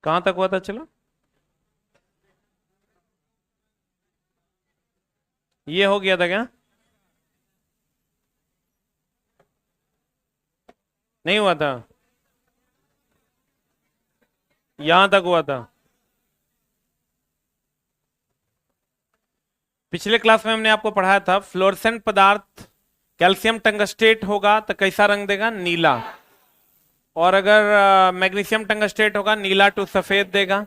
कहां तक हुआ था? चलो, ये हो गया था क्या? नहीं हुआ था? यहां तक हुआ था। पिछले क्लास में हमने आपको पढ़ाया था फ्लोरेसेंट पदार्थ कैल्शियम टंगस्टेट होगा तो कैसा रंग देगा? नीला। और अगर मैग्नीशियम टंगस्टेट होगा नीला टू सफेद देगा।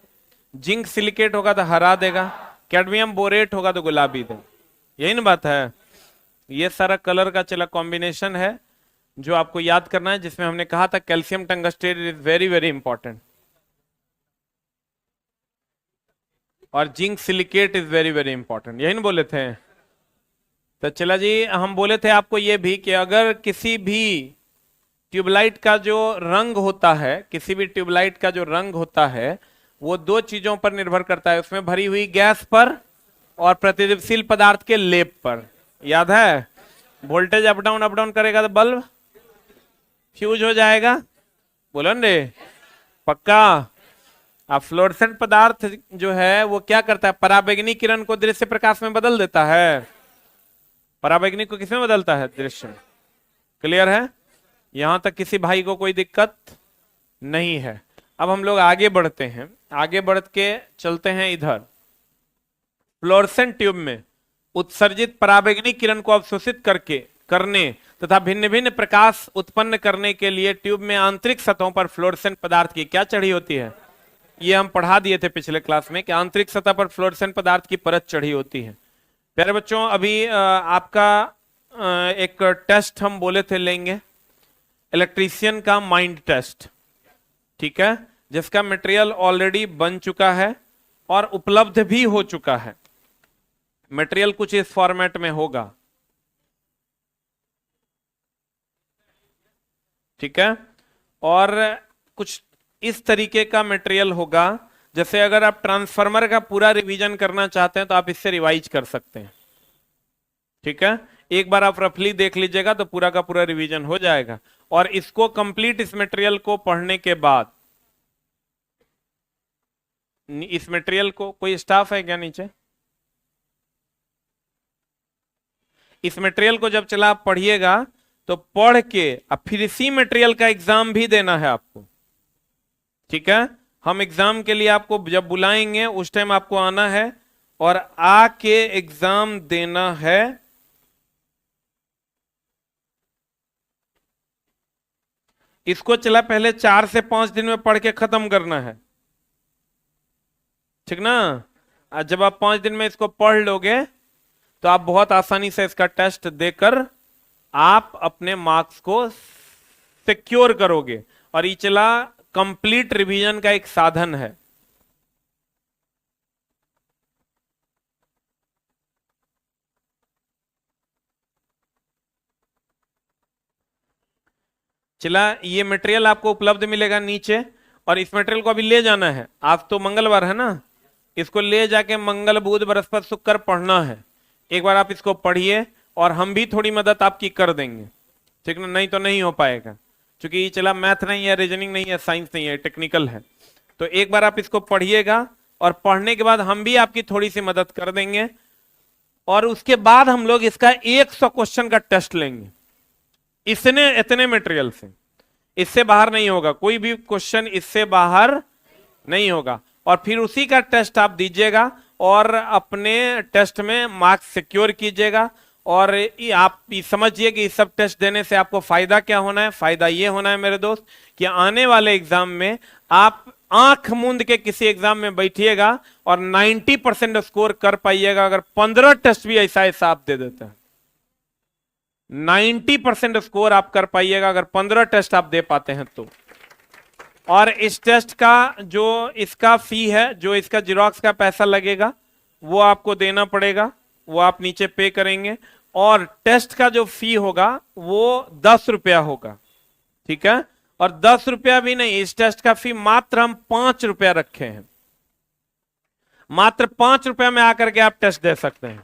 जिंक सिलिकेट होगा तो हरा देगा। कैडमियम बोरेट होगा तो गुलाबी देगा। यही ना बात है। ये सारा कलर का चला कॉम्बिनेशन है जो आपको याद करना है, जिसमें हमने कहा था calcium tungstate is very very important और zinc silicate is very very important. यही ना बोले थे? तो चला जी, हम बोले थे आपको ये भी कि अगर किसी भी ट्यूबलाइट का जो रंग होता है, किसी भी ट्यूबलाइट का जो रंग होता है वो दो चीजों पर निर्भर करता है, उसमें भरी हुई गैस पर और प्रतिदीप्तिशील पदार्थ के लेप पर। याद है? वोल्टेज अप डाउन करेगा तो बल्ब फ्यूज हो जाएगा। बोलो न रे, पक्का? अब फ्लोरेसेंट पदार्थ जो है वो क्या करता है? पराबैंगनी किरण को दृश्य प्रकाश में बदल देता है। पराबैंगनी को किसमें बदलता है? दृश्य में। क्लियर है? यहां तक किसी भाई को कोई दिक्कत नहीं है। अब हम लोग आगे बढ़ते हैं, आगे बढ़ के चलते हैं इधर। फ्लोरेसेंट ट्यूब में उत्सर्जित पराबैंगनी किरण को अवशोषित करने तथा भिन्न भिन्न प्रकाश उत्पन्न करने के लिए ट्यूब में आंतरिक सतहों पर फ्लोरेसेंट पदार्थ की क्या चढ़ी होती है? ये हम पढ़ा दिए थे पिछले क्लास में कि आंतरिक सतह पर फ्लोरेसेंट पदार्थ की परत चढ़ी होती है। प्यारे बच्चों, अभी आपका एक टेस्ट हम बोले थे लेंगे, इलेक्ट्रीशियन का माइंड टेस्ट। ठीक है? जिसका मटेरियल ऑलरेडी बन चुका है और उपलब्ध भी हो चुका है। मटेरियल कुछ इस फॉर्मेट में होगा। ठीक है? और कुछ इस तरीके का मटेरियल होगा, जैसे अगर आप ट्रांसफार्मर का पूरा रिवीजन करना चाहते हैं तो आप इससे रिवाइज कर सकते हैं। ठीक है? एक बार आप रफली देख लीजिएगा तो पूरा का पूरा रिवीजन हो जाएगा। और इसको कंप्लीट, इस मटेरियल को पढ़ने के बाद, इस मटेरियल को, कोई स्टाफ है क्या नीचे? इस मटेरियल को जब चला आप पढ़िएगा तो पढ़ के अब फिर इसी मटेरियल का एग्जाम भी देना है आपको। ठीक है? हम एग्जाम के लिए आपको जब बुलाएंगे उस टाइम आपको आना है और आके एग्जाम देना है। इसको चला पहले 4 से 5 दिन में पढ़ के खत्म करना है। ठीक ना? जब आप 5 दिन में इसको पढ़ लोगे तो आप बहुत आसानी से इसका टेस्ट देकर आप अपने मार्क्स को सिक्योर करोगे। और ये चला कंप्लीट रिवीजन का एक साधन है। चला, ये मटेरियल आपको उपलब्ध मिलेगा नीचे, और इस मटेरियल को अभी ले जाना है। आज तो मंगलवार है ना, इसको ले जाके मंगल बुध बृहस्पति शुक्र पढ़ना है। एक बार आप इसको पढ़िए और हम भी थोड़ी मदद आपकी कर देंगे। ठीक ना? नहीं तो नहीं हो पाएगा, क्योंकि ये चला मैथ नहीं है, रीजनिंग नहीं है, साइंस नहीं है, टेक्निकल है। तो एक बार आप इसको पढ़िएगा और पढ़ने के बाद हम भी आपकी थोड़ी सी मदद कर देंगे। और उसके बाद हम लोग इसका 100 क्वेश्चन का टेस्ट लेंगे इतने मटेरियल से। इससे बाहर नहीं होगा, कोई भी क्वेश्चन इससे बाहर नहीं होगा। और फिर उसी का टेस्ट आप दीजिएगा और अपने टेस्ट में मार्क्स सिक्योर कीजिएगा। और आप समझिए कि इस सब टेस्ट देने से आपको फायदा क्या होना है। फायदा ये होना है मेरे दोस्त कि आने वाले एग्जाम में आप आंख मूंद के किसी एग्जाम में बैठिएगा और 90% स्कोर कर पाइएगा। अगर 15 टेस्ट भी ऐसा ऐसा आप दे देते हैं, 90% स्कोर आप कर पाइएगा अगर 15 टेस्ट आप दे पाते हैं तो। और इस टेस्ट का जो इसका फी है, जो इसका जिरोक्स का पैसा लगेगा वो आपको देना पड़ेगा, वो आप नीचे पे करेंगे। और टेस्ट का जो फी होगा वो 10 रुपया होगा। ठीक है? और 10 रुपया भी नहीं, इस टेस्ट का फी मात्र हम 5 रुपया रखे हैं। मात्र 5 रुपया में आकर के आप टेस्ट दे सकते हैं।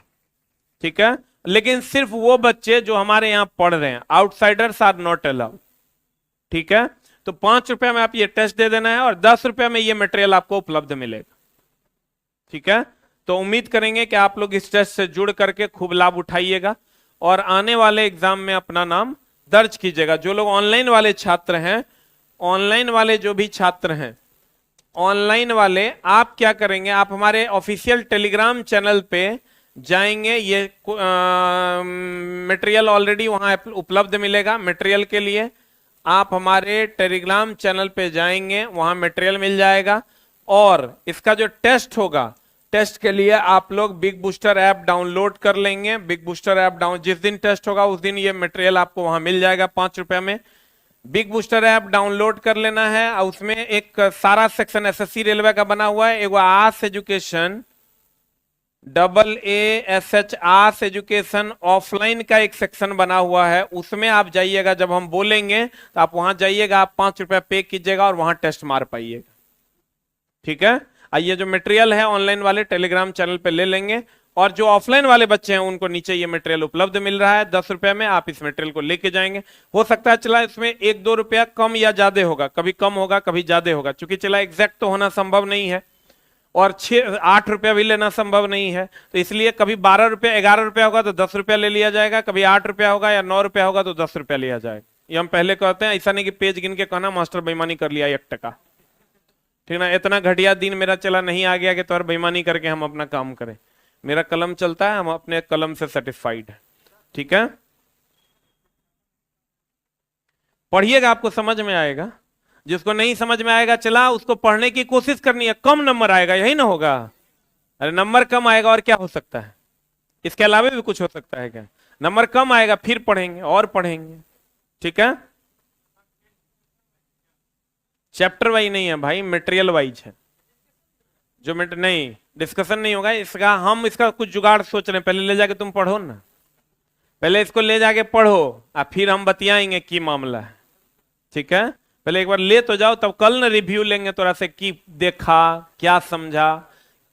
ठीक है? लेकिन सिर्फ वो बच्चे जो हमारे यहां पढ़ रहे हैं, आउटसाइडर्स आर नॉट अलाउड। ठीक है? तो 5 रुपए में आप ये टेस्ट दे देना है और 10 रुपए में ये मटेरियल आपको उपलब्ध मिलेगा। ठीक है, तो उम्मीद करेंगे कि आप लोग इस टेस्ट से जुड़ करके खूब लाभ उठाइएगा और आने वाले एग्जाम में अपना नाम दर्ज कीजिएगा। जो लोग ऑनलाइन वाले छात्र हैं, ऑनलाइन वाले जो भी छात्र हैं, ऑनलाइन वाले आप क्या करेंगे, आप हमारे ऑफिशियल टेलीग्राम चैनल पे जाएंगे, ये मटेरियल ऑलरेडी वहां उपलब्ध मिलेगा। मटेरियल के लिए आप हमारे टेलीग्राम चैनल पे जाएंगे, वहां मटेरियल मिल जाएगा और इसका जो टेस्ट होगा, टेस्ट के लिए आप लोग बिग बूस्टर ऐप डाउनलोड कर लेंगे। बिग बूस्टर ऐप जिस दिन टेस्ट होगा उस दिन ये मटेरियल आपको वहां मिल जाएगा 5 रुपए में। बिग बूस्टर ऐप डाउनलोड कर लेना है और उसमें एक सारा सेक्शन एसएससी रेलवे का बना हुआ है, एक arts education AASH arts education offline का एक सेक्शन बना हुआ है, उसमें आप जाइएगा। जब हम बोलेंगे तो आप वहां जाइएगा, आप 5 रुपए पे कीजिएगा और वहां टेस्ट मार पाइएगा। ठीक है, ये जो मटेरियल है ऑनलाइन वाले टेलीग्राम चैनल पे ले लेंगे और जो ऑफलाइन वाले बच्चे हैं उनको नीचे ये मटेरियल उपलब्ध मिल रहा है 10 रुपए में, आप इस मटेरियल को लेके जाएंगे। हो सकता है चला इसमें 1-2 रुपया कम या ज्यादा होगा, कभी कम होगा कभी ज्यादा होगा, क्योंकि चला एग्जैक्ट तो होना संभव नहीं है और 6-8 रुपया भी लेना संभव नहीं है, तो इसलिए कभी 12 रुपया 11 रुपया होगा तो 10 रुपया ले लिया जाएगा, कभी 8 रुपया होगा या 9 रुपया होगा तो 10 रुपया लिया जाएगा। ये हम पहले कहते हैं, ऐसा नहीं कि पेज गिन के कहना मास्टर बेईमानी कर लिया 1 टका। ठीक ना, इतना घटिया दिन मेरा चला नहीं आ गया कि तो बेईमानी करके हम अपना काम करें। मेरा कलम चलता है, हम अपने कलम से सेटिस्फाइड है। ठीक है, पढ़िएगा, आपको समझ में आएगा। जिसको नहीं समझ में आएगा चला उसको पढ़ने की कोशिश करनी है, कम नंबर आएगा, यही ना होगा। अरे नंबर कम आएगा और क्या हो सकता है, इसके अलावा भी कुछ हो सकता है क्या? नंबर कम आएगा फिर पढ़ेंगे और पढ़ेंगे। ठीक है, चैप्टर वाइज नहीं है भाई, मटेरियल वाइज है। जो नहीं डिस्कशन नहीं होगा इसका, हम इसका कुछ जुगाड़ सोच रहे हैं। पहले ले जाके तुम पढ़ो ना, पहले इसको ले जाके पढ़ो और फिर हम बतियाएंगे की मामला है। ठीक है, पहले एक बार ले तो जाओ, तब कल ना रिव्यू लेंगे थोड़ा से, की देखा, क्या समझा,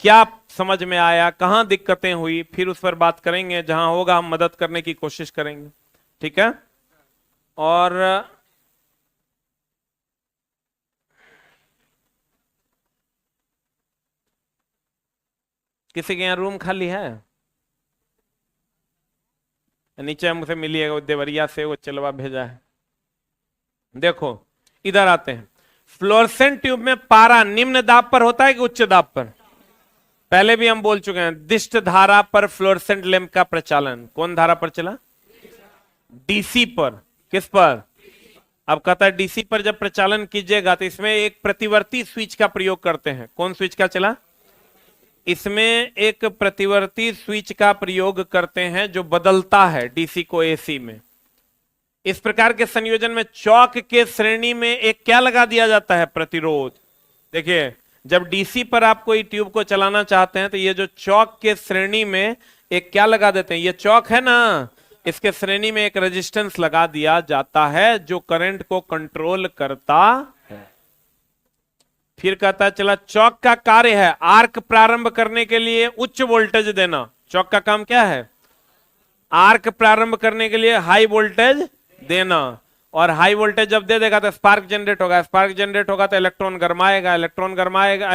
क्या समझ में आया, कहां दिक्कतें हुई, फिर उस पर बात करेंगे। जहां होगा हम मदद करने की कोशिश करेंगे। ठीक है, और किसी के यहाँ रूम खाली है? नीचे हमसे मिलिएगा, वो देवरिया से वो चलवा भेजा है। देखो इधर आते हैं, फ्लोरेसेंट ट्यूब में पारा निम्न दाब पर होता है कि उच्च दाब पर? पहले भी हम बोल चुके हैं, दिष्ट धारा पर फ्लोरेसेंट लैंप का प्रचालन कौन धारा पर चला? डीसी पर। किस पर? अब कहता है डीसी पर जब प्रचालन कीजिएगा तो इसमें एक प्रतिवर्ती स्विच का प्रयोग करते हैं। कौन स्विच का चला? इसमें एक प्रतिवर्ती स्विच का प्रयोग करते हैं जो बदलता है डीसी को एसी में। इस प्रकार के संयोजन में चौक के श्रेणी में एक क्या लगा दिया जाता है? प्रतिरोध। देखिए जब डीसी पर आप कोई ट्यूब को चलाना चाहते हैं तो ये जो चौक के श्रेणी में एक क्या लगा देते हैं, ये चौक है ना, इसके श्रेणी में एक रेजिस्टेंस लगा दिया जाता है जो करंट को कंट्रोल करता है। फिर कहता है चला चौक का कार्य है आर्क प्रारंभ करने के लिए उच्च वोल्टेज देना। चौक का काम क्या है? आर्क प्रारंभ करने के लिए हाई वोल्टेज देना, और हाई वोल्टेज जब दे देगा तो स्पार्क जनरेट होगा, स्पार्क जनरेट होगा तो इलेक्ट्रॉन गरमाएगा, इलेक्ट्रॉन गरमाएगा,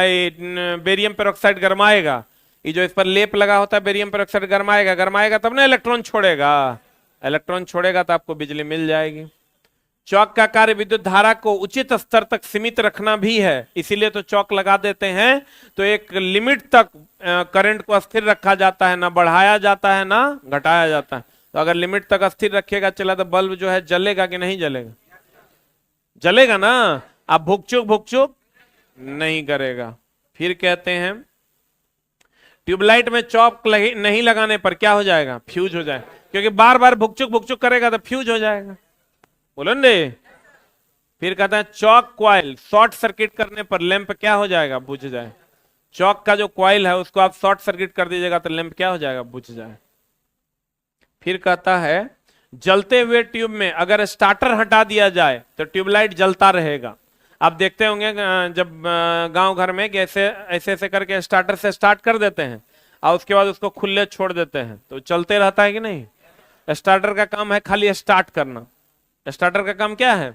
बेरियम पेरोक्साइड गरमाएगा, ये जो इस पर लेप लगा होता है बेरियम पेरोक्साइड गरमाएगा, गरमाएगा तब ना इलेक्ट्रॉन छोड़ेगा, इलेक्ट्रॉन छोड़ेगा तो आपको बिजली मिल जाएगी। चौक का कार्य विद्युत धारा को उचित स्तर तक सीमित रखना भी है, इसीलिए तो चौक लगा देते हैं, तो एक लिमिट तक करंट को स्थिर रखा जाता है, ना बढ़ाया जाता है ना घटाया जाता है। तो अगर लिमिट तक स्थिर रखिएगा चला तो बल्ब जो है जलेगा कि नहीं जलेगा? जलेगा ना, आप भुकचुक नहीं करेगा। फिर कहते हैं ट्यूबलाइट में चौक नहीं लगाने पर क्या हो जाएगा? फ्यूज हो जाएगा, क्योंकि बार बार भुकचुक करेगा तो फ्यूज हो जाएगा। बोलो ने। फिर कहता है चौक क्वाइल शॉर्ट सर्किट करने पर लैंप क्या हो जाएगा? बुझ जाए। चौक का जो क्वाइल है उसको आप शॉर्ट सर्किट कर दीजिएगा तो लैंप क्या हो जाएगा? बुझ जाए। फिर कहता है जलते हुए ट्यूब में अगर स्टार्टर हटा दिया जाए तो ट्यूबलाइट जलता रहेगा। आप देखते होंगे जब गांव घर में ऐसे ऐसे करके स्टार्टर से स्टार्ट कर देते हैं और उसके बाद उसको खुले छोड़ देते हैं तो चलते रहता है कि नहीं? स्टार्टर का काम है खाली स्टार्ट करना। स्टार्टर का काम क्या है?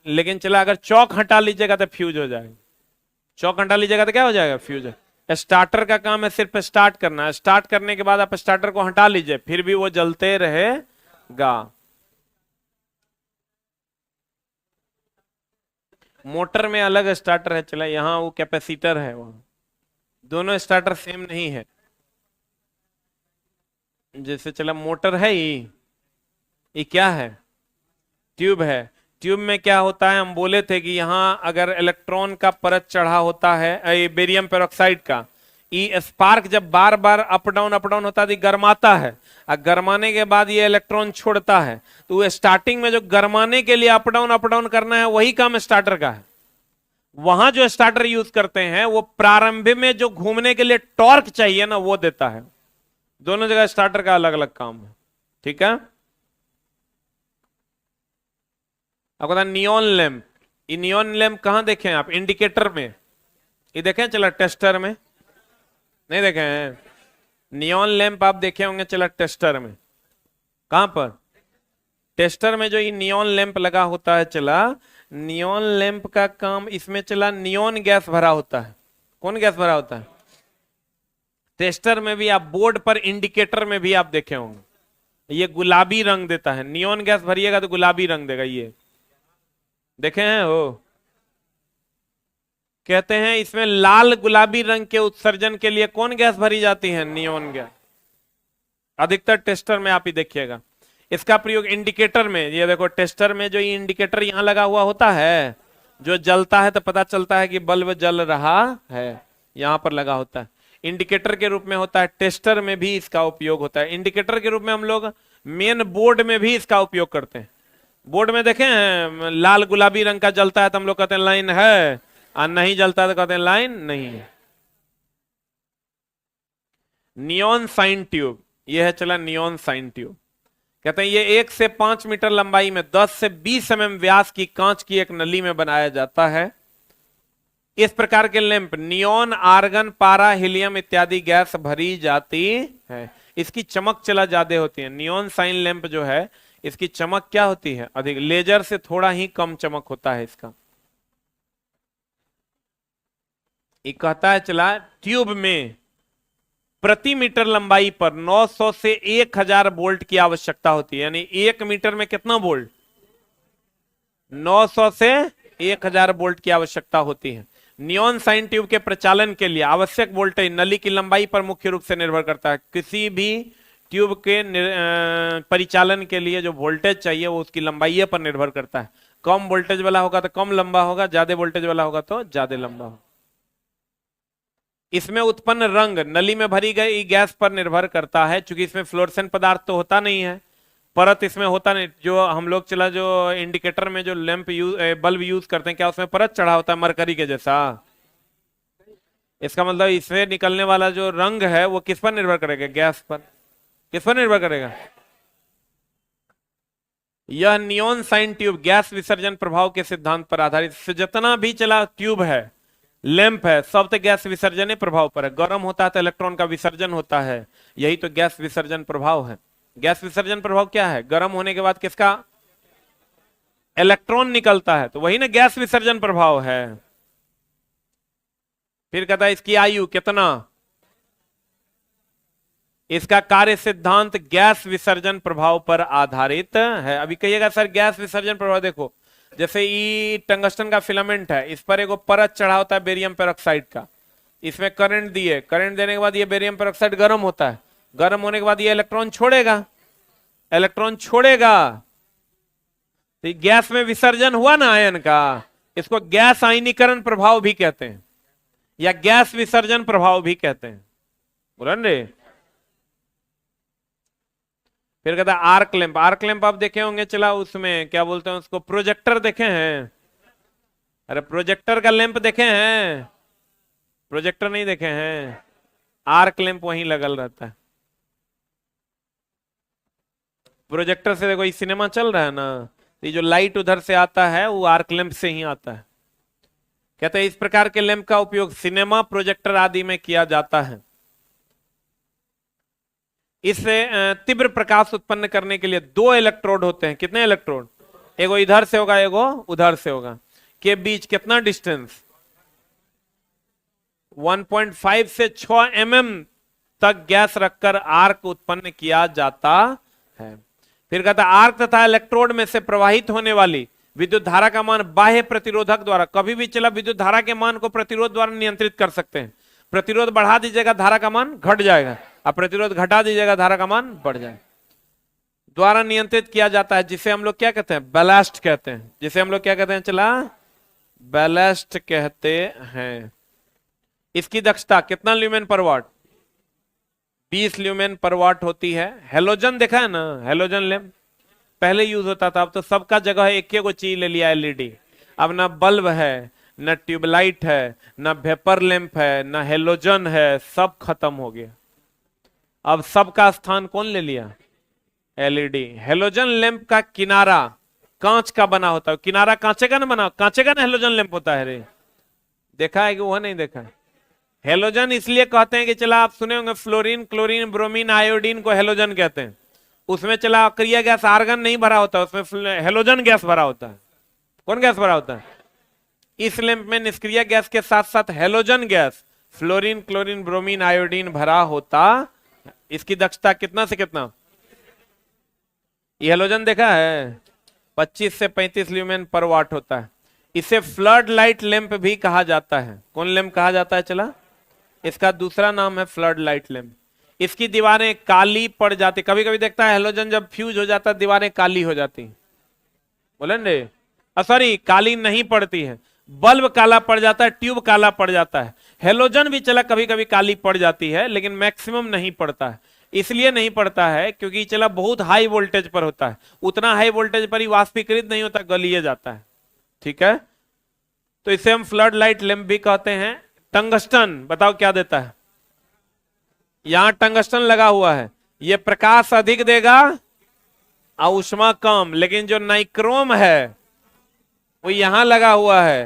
लेकिन चला अगर चौक हटा लीजिएगा तो फ्यूज हो जाएगा। चौक हटा लीजिएगा तो क्या हो जाएगा? फ्यूज। स्टार्टर का काम है सिर्फ स्टार्ट करना है, स्टार्ट करने के बाद आप स्टार्टर को हटा लीजिए फिर भी वो जलते रहेगा। मोटर में अलग स्टार्टर है, चला यहाँ वो कैपेसिटर है, वहां दोनों स्टार्टर सेम नहीं है। जैसे चला मोटर है, ये क्या है? ट्यूब है। ट्यूब में क्या होता है, हम बोले थे कि यहाँ अगर इलेक्ट्रॉन का परत चढ़ा होता है बेरियम पेरोक्साइड का, ये स्पार्क जब बार बार अप डाउन होता है तो गर्माता है, और गर्माने के बाद ये इलेक्ट्रॉन छोड़ता है। तो वो स्टार्टिंग में जो गर्माने के लिए अप डाउन करना है वही काम स्टार्टर का है। वहां जो स्टार्टर यूज करते हैं वो प्रारंभ में जो घूमने के लिए टॉर्क चाहिए ना वो देता है। दोनों जगह स्टार्टर का अलग अलग काम है। ठीक है। आपको पता नियॉन लैंप, ये नियॉन लैंप कहां देखे हैं आप? इंडिकेटर में। ये देखें चला टेस्टर में? नहीं देखे हैं। नियॉन लैंप आप देखे होंगे चला टेस्टर में। कहां पर? टेस्टर में जो ये नियॉन लैंप लगा होता है चला, नियॉन लैंप का काम इसमें चला नियॉन गैस भरा होता है। कौन गैस भरा होता है? टेस्टर में भी, आप बोर्ड पर इंडिकेटर में भी आप देखे होंगे ये गुलाबी रंग देता है। नियॉन गैस भरिएगा तो गुलाबी रंग देगा। ये देखे हैं हो? कहते हैं इसमें लाल गुलाबी रंग के उत्सर्जन के लिए कौन गैस भरी जाती है? Neon gas. अधिकतर टेस्टर में आप ही देखिएगा इसका प्रयोग इंडिकेटर में। ये देखो टेस्टर में जो ये इंडिकेटर यहां लगा हुआ होता है, जो जलता है तो पता चलता है कि बल्ब जल रहा है, यहां पर लगा होता है। इंडिकेटर के रूप में होता है। टेस्टर में भी इसका उपयोग होता है। इंडिकेटर के रूप में हम लोग मेन बोर्ड में भी इसका उपयोग करते हैं। बोर्ड में देखे हैं लाल गुलाबी रंग का जलता है तो हम लोग कहते हैं लाइन है, और नहीं जलता तो कहते हैं लाइन नहीं है। नियॉन साइन ट्यूब, यह है चला नियॉन साइन ट्यूब। कहते हैं ये 1 से 5 मीटर लंबाई में 10 से 20 mm व्यास की कांच की एक नली में बनाया जाता है। इस प्रकार के लैंप नियॉन, आर्गन, पारा, हीलियम इत्यादि गैस भरी जाती है। इसकी चमक चला ज्यादा होती है। नियॉन साइन लैंप जो है इसकी चमक क्या होती है? अधिक। लेजर से थोड़ा ही कम चमक होता है इसका। ये कहता है चला ट्यूब में प्रति मीटर लंबाई पर 900 से 1000 वोल्ट की आवश्यकता होती है। यानी 1 मीटर में कितना वोल्ट? 900 से 1000 वोल्ट की आवश्यकता होती है। नियॉन साइन ट्यूब के प्रचालन के लिए आवश्यक वोल्टेज नली की लंबाई पर मुख्य रूप से निर्भर करता है। किसी भी ट्यूब के परिचालन के लिए जो वोल्टेज चाहिए वो उसकी लंबाई पर निर्भर करता है। कम वोल्टेज वाला होगा तो कम लंबा होगा, ज्यादा वोल्टेज वाला होगा तो ज्यादा लंबा होगा। इसमें उत्पन्न रंग नली में भरी गई गैस पर निर्भर करता है। चूंकि इसमें फ्लोरेसेंट पदार्थ तो होता नहीं है, परत इसमें होता नहीं। जो हम लोग चला जो इंडिकेटर में जो लैंप बल्ब यूज करते हैं, क्या उसमें परत चढ़ा होता है मरकरी के जैसा? इसका मतलब इसमें निकलने वाला जो रंग है वो किस पर निर्भर करेगा? गैस पर। किस पर निर्भर करेगा? यह नियॉन साइन ट्यूब गैस विसर्जन प्रभाव के सिद्धांत पर आधारित। जितना भी चला ट्यूब है, लैंप है, सब तो गैस विसर्जन प्रभाव पर है। गर्म होता है तो इलेक्ट्रॉन का विसर्जन होता है, यही तो गैस विसर्जन प्रभाव है। गैस विसर्जन प्रभाव क्या है? गर्म होने के बाद किसका? इलेक्ट्रॉन निकलता है, तो वही ना गैस विसर्जन प्रभाव है। फिर कहता है इसकी आयु कितना? इसका कार्य सिद्धांत गैस विसर्जन प्रभाव पर आधारित है। अभी कहिएगा सर गैस विसर्जन प्रभाव देखो, जैसे ये टंगस्टन का फिलामेंट है, इस पर एक परत चढ़ा होता है बेरियम पेरोक्साइड का। इसमें करंट दिए, करंट देने के बाद ये बेरियम पेरोक्साइड गर्म होता है। गर्म होने के बाद ये इलेक्ट्रॉन छोड़ेगा, इलेक्ट्रॉन छोड़ेगा तो गैस में विसर्जन हुआ ना आयन का। इसको गैस आयनीकरण प्रभाव भी कहते हैं या गैस विसर्जन प्रभाव भी कहते हैं। बोला रे। फिर कहता है आर्क लैंप। आर्क लैंप आप देखे होंगे चला, उसमें क्या बोलते हैं उसको? प्रोजेक्टर देखे हैं? अरे प्रोजेक्टर का लैंप देखे हैं? प्रोजेक्टर नहीं देखे हैं? आर्क लैंप वहीं लगल रहता है। प्रोजेक्टर से देखो ये सिनेमा चल रहा है ना, ये जो लाइट उधर से आता है वो आर्क लैंप से ही आता है। कहते हैं इस प्रकार के लैंप का उपयोग सिनेमा, प्रोजेक्टर आदि में किया जाता है। इससे तीव्र प्रकाश उत्पन्न करने के लिए 2 इलेक्ट्रोड होते हैं। कितने इलेक्ट्रोड? एगो इधर से होगा, एगो उधर से होगा, के बीच कितना डिस्टेंस? 1.5 से 6 mm तक गैस रखकर आर्क उत्पन्न किया जाता है। फिर कहता आर्क तथा इलेक्ट्रोड में से प्रवाहित होने वाली विद्युत धारा का मान बाह्य प्रतिरोधक द्वारा, कभी भी चला विद्युत धारा के मान को प्रतिरोध द्वारा नियंत्रित कर सकते हैं। प्रतिरोध बढ़ा दीजिएगा धारा का मान घट जाएगा, अब प्रतिरोध घटा दीजिएगा धारा का मान बढ़ जाएगा। द्वारा नियंत्रित किया जाता है, जिसे हम लोग क्या कहते हैं? बैलास्ट कहते हैं। जिसे हम लोग क्या कहते हैं? चला बैलास्ट कहते हैं। इसकी दक्षता कितना ल्यूमेन पर वाट? 20 ल्यूमेन पर वाट होती है। हेलोजन देखा है ना, हेलोजन लैंप पहले यूज होता था, अब तो सबका जगह है, एक एक चीज ले लिया एलईडी। अब ना बल्ब है, न ट्यूबलाइट है, न वेपर लैंप है, न हेलोजन है, सब खत्म हो गया। अब सबका स्थान कौन ले लिया? एलईडी। हेलोजन लैंप का किनारा कांच का बना होता है। किनारा कांचे का ना बना, कांचे का ना हेलोजन लैंप होता है रे। देखा है कि वह नहीं देखा है? हेलोजन इसलिए कहते हैं कि चला आप सुने होंगे फ्लोरीन, क्लोरीन, ब्रोमीन, आयोडीन को हेलोजन कहते हैं। उसमें चला अक्रिय गैस आर्गन नहीं भरा होता, उसमें हेलोजन गैस भरा होता है। कौन गैस भरा होता है? इस लैंप में निष्क्रिय गैस के साथ साथ halogen gas fluorine, chlorine, bromine, iodine भरा होता। इसकी दक्षता कितना से कितना? ये हेलोजन देखा है 25 से 35 ल्यूमेन पर वाट होता है। इसे फ्लड लाइट लैंप भी कहा जाता है। कौन लैंप कहा जाता है? चला इसका दूसरा नाम है फ्लड लाइट लैंप। इसकी दीवारें काली पड़ जाती, कभी कभी देखता है हेलोजन जब फ्यूज हो जाता है दीवारें काली हो जाती। बोलेंगे सॉरी, काली नहीं पड़ती है, बल्ब काला पड़ जाता है, ट्यूब काला पड़ जाता है। हेलोजन भी चला कभी कभी काली पड़ जाती है, लेकिन मैक्सिमम नहीं पड़ता है। इसलिए नहीं पड़ता है क्योंकि चला बहुत हाई वोल्टेज पर होता है, उतना हाई वोल्टेज पर ही वाष्पीकृत नहीं होता, गलिए जाता है। ठीक है, तो इसे हम फ्लड लाइट लैंप भी कहते हैं। टंगस्टन बताओ क्या देता है? यहां टंगस्टन लगा हुआ है, यह प्रकाश अधिक देगा और ऊष्मा कम, लेकिन जो नाइक्रोम है वो यहां लगा हुआ है,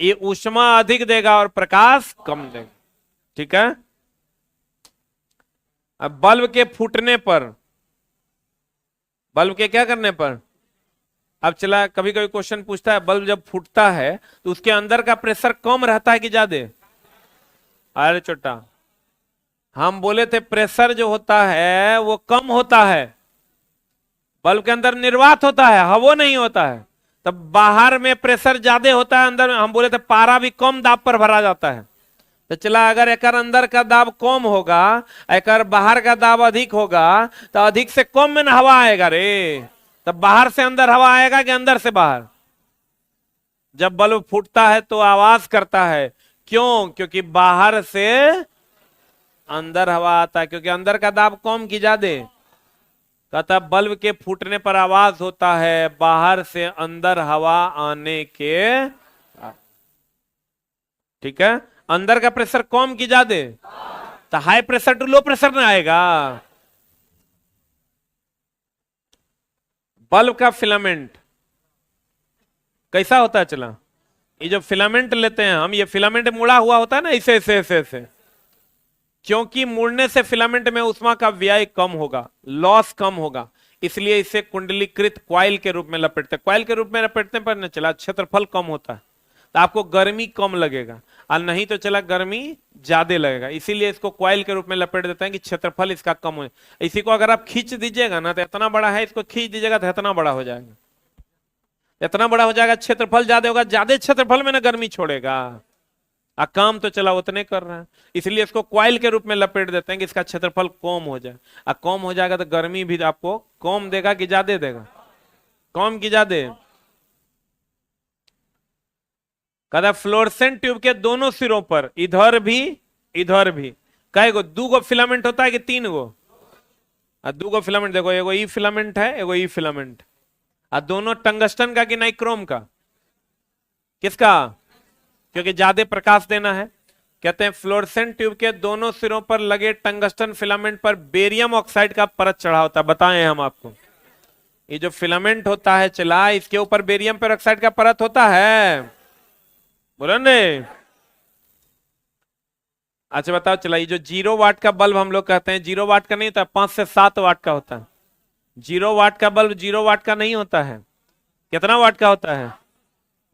ये ऊष्मा अधिक देगा और प्रकाश कम देगा। ठीक है, अब बल्ब के फूटने पर, बल्ब के क्या करने पर, अब चला कभी कभी क्वेश्चन पूछता है बल्ब जब फूटता है तो उसके अंदर का प्रेशर कम रहता है कि ज्यादा? अरे छोटा, हम बोले थे प्रेशर जो होता है वो कम होता है, बल्ब के अंदर निर्वात होता है, हवा नहीं होता है। तब बाहर में प्रेशर ज्यादा होता है, अंदर हम बोले थे पारा भी कम दाब पर भरा जाता है। तो चला अगर एक अंदर का दाब कम होगा, एक बाहर का दाब अधिक होगा, तो अधिक से कम में ना हवा आएगा रे। तब बाहर से अंदर हवा आएगा कि अंदर से बाहर? जब बल्ब फूटता है तो आवाज करता है, क्यों? क्योंकि बाहर से अंदर हवा आता है, क्योंकि अंदर का दाब कम की ज्यादा। कहता बल्ब के फूटने पर आवाज होता है बाहर से अंदर हवा आने के। ठीक है, अंदर का प्रेशर कम की ज्यादा, तो high pressure to low pressure ना आएगा। बल्ब का फिलामेंट कैसा होता है? चला ये जो फिलामेंट लेते हैं हम, ये फिलामेंट मुड़ा हुआ होता है ना, ऐसे ऐसे ऐसे ऐसे, क्योंकि मुड़ने से फिलामेंट में ऊष्मा का व्यय कम होगा, लॉस कम होगा, इसलिए इसे कुंडलीकृत क्वाइल के रूप में लपेटते हैं। क्वाइल के रूप में लपेटने पर न चला क्षेत्रफल कम होता है, तो आपको गर्मी कम लगेगा, और नहीं तो चला गर्मी ज्यादा लगेगा, इसीलिए इसको क्वाइल के रूप में लपेट देते हैं कि क्षेत्रफल इसका कम हो। इसी को अगर आप खींच दीजिएगा ना तो इतना बड़ा है, इसको खींच दीजिएगा तो इतना बड़ा हो जाएगा, इतना बड़ा हो जाएगा, क्षेत्रफल ज्यादा होगा, ज्यादा क्षेत्रफल में ना गर्मी छोड़ेगा, काम तो चला उतने कर रहा है, इसलिए इसको क्वाइल के रूप में लपेट देते हैं कि इसका क्षेत्रफल कम हो जाए। कम हो जाएगा तो गर्मी भी आपको कम देगा कि ज्यादा देगा? कम की ज्यादा। कहता फ्लोरेसेंट ट्यूब के दोनों सिरों पर, इधर भी कई गो, 2 गो फिलामेंट होता है कि 3 गो? 2 गो फिलामेंट। देखो एगो ई फिलामेंट है, एगो ई फिलामेंट, और दोनों टंगस्टन का कि नाइक्रोम का? किसका? क्योंकि ज्यादा प्रकाश देना है। कहते हैं फ्लोरेसेंट ट्यूब के दोनों सिरों पर लगे टंगस्टन फिलामेंट पर बेरियम ऑक्साइड का परत चढ़ा होता है। बताएं हम आपको, ये जो फिलामेंट होता है चला, इसके ऊपर बेरियम पेरोक्साइड का परत होता है, बोलो ने? अच्छा बताओ चला, ये जो 0 वाट का बल्ब हम लोग कहते हैं, 0 वाट का नहीं होता, 5 से 7 वाट का होता है। 0 वाट का बल्ब 0 वाट का नहीं होता है, कितना वाट का होता है?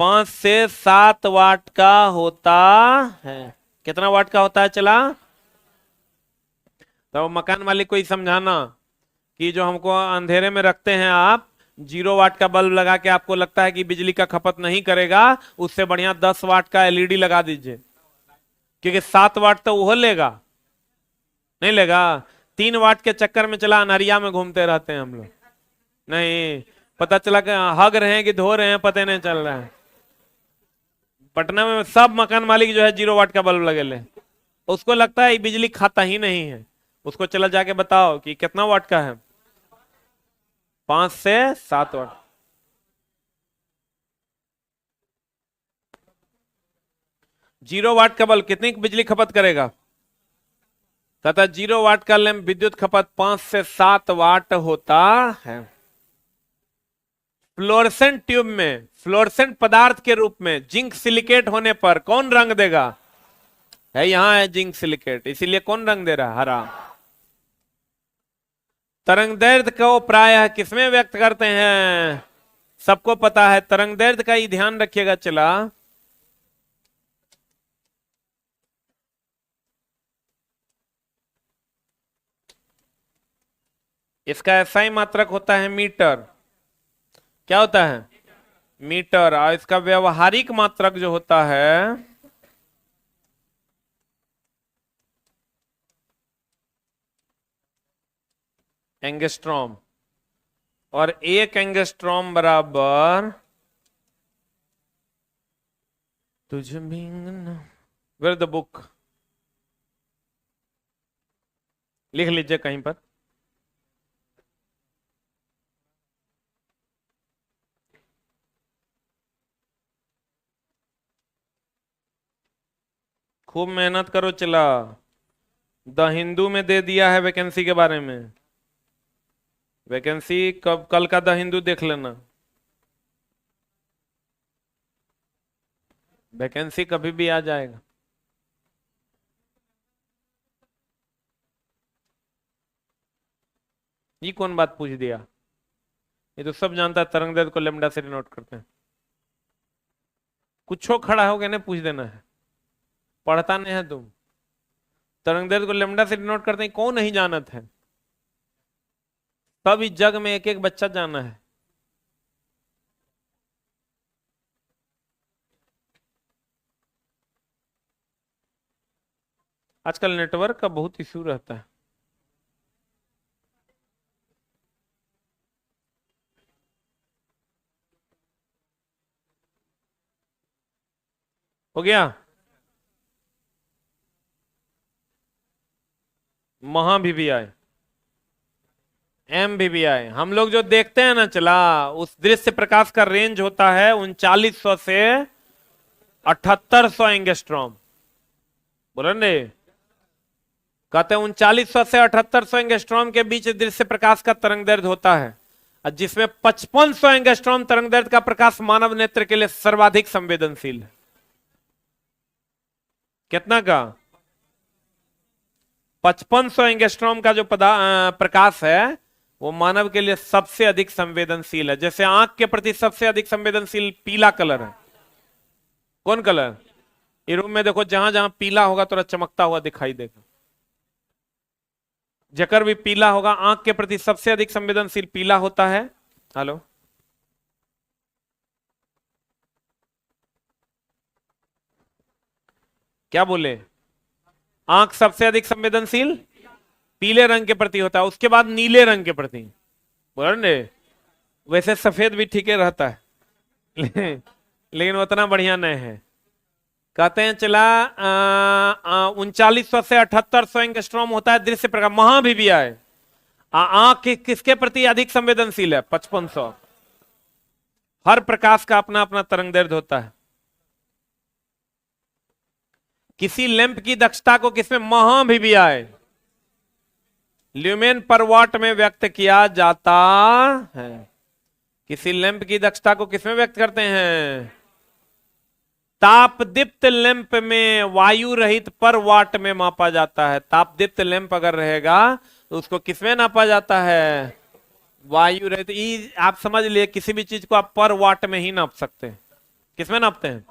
5 से 7 वाट का होता है। कितना वाट का होता है चला? तो मकान मालिक को ही समझाना कि जो हमको अंधेरे में रखते हैं आप, 0 वाट का बल्ब लगा के आपको लगता है कि बिजली का खपत नहीं करेगा, उससे बढ़िया 10 वाट का एलईडी लगा दीजिए, क्योंकि 7 वाट तो वो लेगा, नहीं लेगा। 3 वाट के चक्कर में चला अनहरिया में घूमते रहते हैं हम लोग, नहीं पता चला कि हग रहे हैं कि धो रहे हैं, पता नहीं चल रहा है। पटना में सब मकान मालिक जो है 0 वाट का बल्ब लगे ले, उसको लगता है ये बिजली खाता ही नहीं है। उसको चला जाके बताओ कि कितना वाट का है, 5 से 7 वाट। जीरो वाट का बल्ब कितनी बिजली खपत करेगा? तथा 0 वाट का लैंप विद्युत खपत 5 से 7 वाट होता है। फ्लोरेसेंट ट्यूब में फ्लोरेसेंट पदार्थ के रूप में जिंक सिलिकेट होने पर कौन रंग देगा? है यहां है जिंक सिलिकेट, इसीलिए कौन रंग दे रहा? हरा। तरंगदैर्ध्य को प्रायः किसमें व्यक्त करते हैं? सबको पता है, तरंगदैर्ध्य का ही ध्यान रखिएगा। चला इसका एसआई मात्रक होता है मीटर। क्या होता है? मीटर। और इसका व्यवहारिक मात्रक जो होता है एंगस्ट्रॉम, और 1 एंगस्ट्रॉम बराबर तुझ वेयर द बुक, लिख लीजिए कहीं पर। खूब मेहनत करो। चला द हिंदू में दे दिया है वैकेंसी के बारे में। वैकेंसी कब? कल का द हिंदू देख लेना। वैकेंसी कभी भी आ जाएगा। ये कौन बात पूछ दिया? ये तो सब जानता है, तरंगदैर्ध्य को लेमडा से डिनोट करते हैं। कुछ खड़ा हो गया ना, पूछ देना है, पढ़ता नहीं है तुम। तरंगदैर्ध्य को लेमडा से डिनोट करते हैं, कौन नहीं जानत है? सब इस जग में एक एक बच्चा जाना है। आजकल नेटवर्क का बहुत इशू रहता है। हो गया? महा भी आए, एम भी आए। हम लोग जो देखते हैं ना चला, उस दृश्य प्रकाश का रेंज होता है 3900 से 7800 एंगस्ट्रॉम। बोलो ने, कहते हैं 3900 से 7800 एंगस्ट्रॉम के बीच दृश्य प्रकाश का तरंगदैर्ध्य होता है, जिसमें 5500 एंगस्ट्रॉम तरंगदैर्ध्य का प्रकाश मानव नेत्र के लिए सर्वाधिक संवेदनशील है। कितना का? 5500 एंगस्ट्रॉम का जो प्रकाश है वो मानव के लिए सबसे अधिक संवेदनशील है। जैसे आंख के प्रति सबसे अधिक संवेदनशील पीला कलर है। कौन कलर? ये रूम में देखो, जहां जहां पीला होगा थोड़ा चमकता हुआ दिखाई देगा। जकर भी पीला होगा, आंख के प्रति सबसे अधिक संवेदनशील पीला होता है। हेलो, क्या बोले? आंख सबसे अधिक संवेदनशील पीले रंग के प्रति होता है, उसके बाद नीले रंग के प्रति। बोल ने, वैसे सफेद भी ठीक रहता है लेकिन उतना बढ़िया नहीं है। कहते हैं चला 3900 से 7800 एंगस्ट्रॉम होता है दृश्य प्रकाश। महा भी आए, आंख किसके प्रति अधिक संवेदनशील है? 5500। हर प्रकाश का अपना अपना तरंगदैर्ध्य होता है। किसी लैंप की दक्षता को किसमें? महा भी आए, ल्यूमेन पर वाट में व्यक्त किया जाता है। किसी लैंप की दक्षता को किसमें व्यक्त करते हैं? तापदीप्त लैंप में वायु रहित पर वाट में मापा जाता है। तापदीप्त लैंप अगर रहेगा तो उसको किसमें नापा जाता है? वायु रहित ई आप समझ लिए, किसी भी चीज को आप पर वाट में ही नाप सकते हैं। किसमें नापते हैं?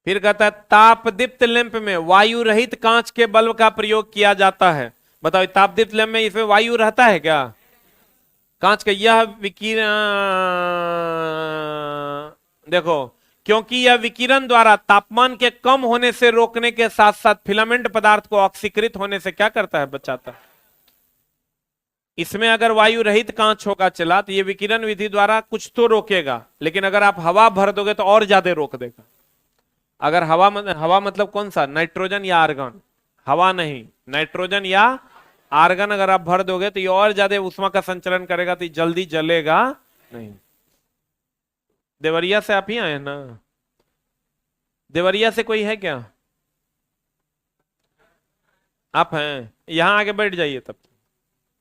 फिर कहता है तापदीप्त लैंप में वायु रहित कांच के बल्ब का प्रयोग किया जाता है। बताओ तापदीप्त लैंप में इसमें वायु रहता है क्या? कांच का यह विकिरण, देखो, क्योंकि यह विकिरण द्वारा तापमान के कम होने से रोकने के साथ साथ फिलामेंट पदार्थ को ऑक्सीकृत होने से क्या करता है? बचाता है। इसमें अगर वायु रहित कांच होगा चला तो ये विकिरण विधि द्वारा कुछ तो रोकेगा, लेकिन अगर आप हवा भर दोगे तो और ज्यादा रोक देगा। अगर हवा मतलब कौन सा? नाइट्रोजन या आर्गन? हवा नहीं, नाइट्रोजन या आर्गन अगर आप भर दोगे तो ये और ज्यादा उष्मा का संचरण करेगा, तो ये जल्दी जलेगा नहीं। देवरिया से आप ही आए ना? देवरिया से कोई है क्या? आप हैं? यहां आके बैठ जाइए, तब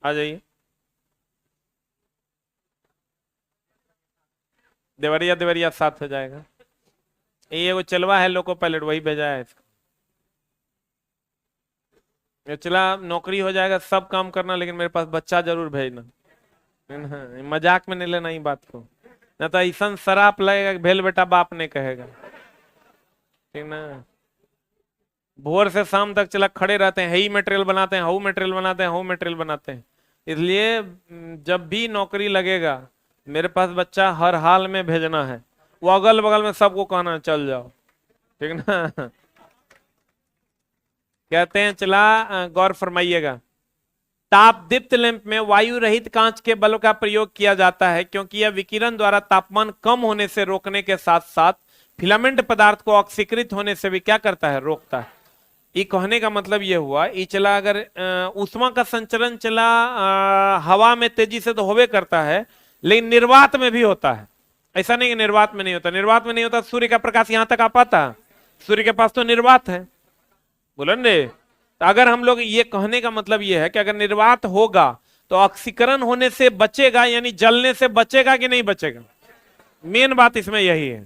आ जाइए। देवरिया देवरिया साथ हो जाएगा। ये वो चलवा है लोको पायलट, वही भेजा है इसको। ये चला नौकरी हो जाएगा, सब काम करना, लेकिन मेरे पास बच्चा जरूर भेजना। मजाक में नहीं लेना ही बात को, ना तो ऐसा शराप लगेगा कि भेल बेटा बाप ने कहेगा, ठीक ना। भोर से शाम तक चला खड़े रहते हैं, यही मटेरियल बनाते हैं, हाउ मटेरियल बनाते हैं, हाउ मटेरियल बनाते हैं। इसलिए जब भी नौकरी लगेगा मेरे पास बच्चा हर हाल में भेजना है। वो अगल बगल में सबको कहना चल जाओ, ठीक ना। कहते हैं चला गौर फरमाइएगा, तापदीप्त लैंप में वायु रहित कांच के बल्ब का प्रयोग किया जाता है क्योंकि यह विकिरण द्वारा तापमान कम होने से रोकने के साथ साथ फिलामेंट पदार्थ को ऑक्सीकृत होने से भी क्या करता है? रोकता है। ये कहने का मतलब ये हुआ, ये चला अगर ऊष्मा का संचरण चला हवा में तेजी से तो होवे करता है, लेकिन निर्वात में भी होता है। ऐसा नहीं कि निर्वात में नहीं होता। निर्वात में नहीं होता, सूर्य का प्रकाश यहां तक आ पाता? सूर्य के पास तो निर्वात है, बोलन रे। तो अगर हम लोग ये कहने का मतलब ये है कि अगर निर्वात होगा तो ऑक्सीकरण होने से बचेगा, यानी जलने से बचेगा कि नहीं बचेगा? मेन बात इसमें यही है,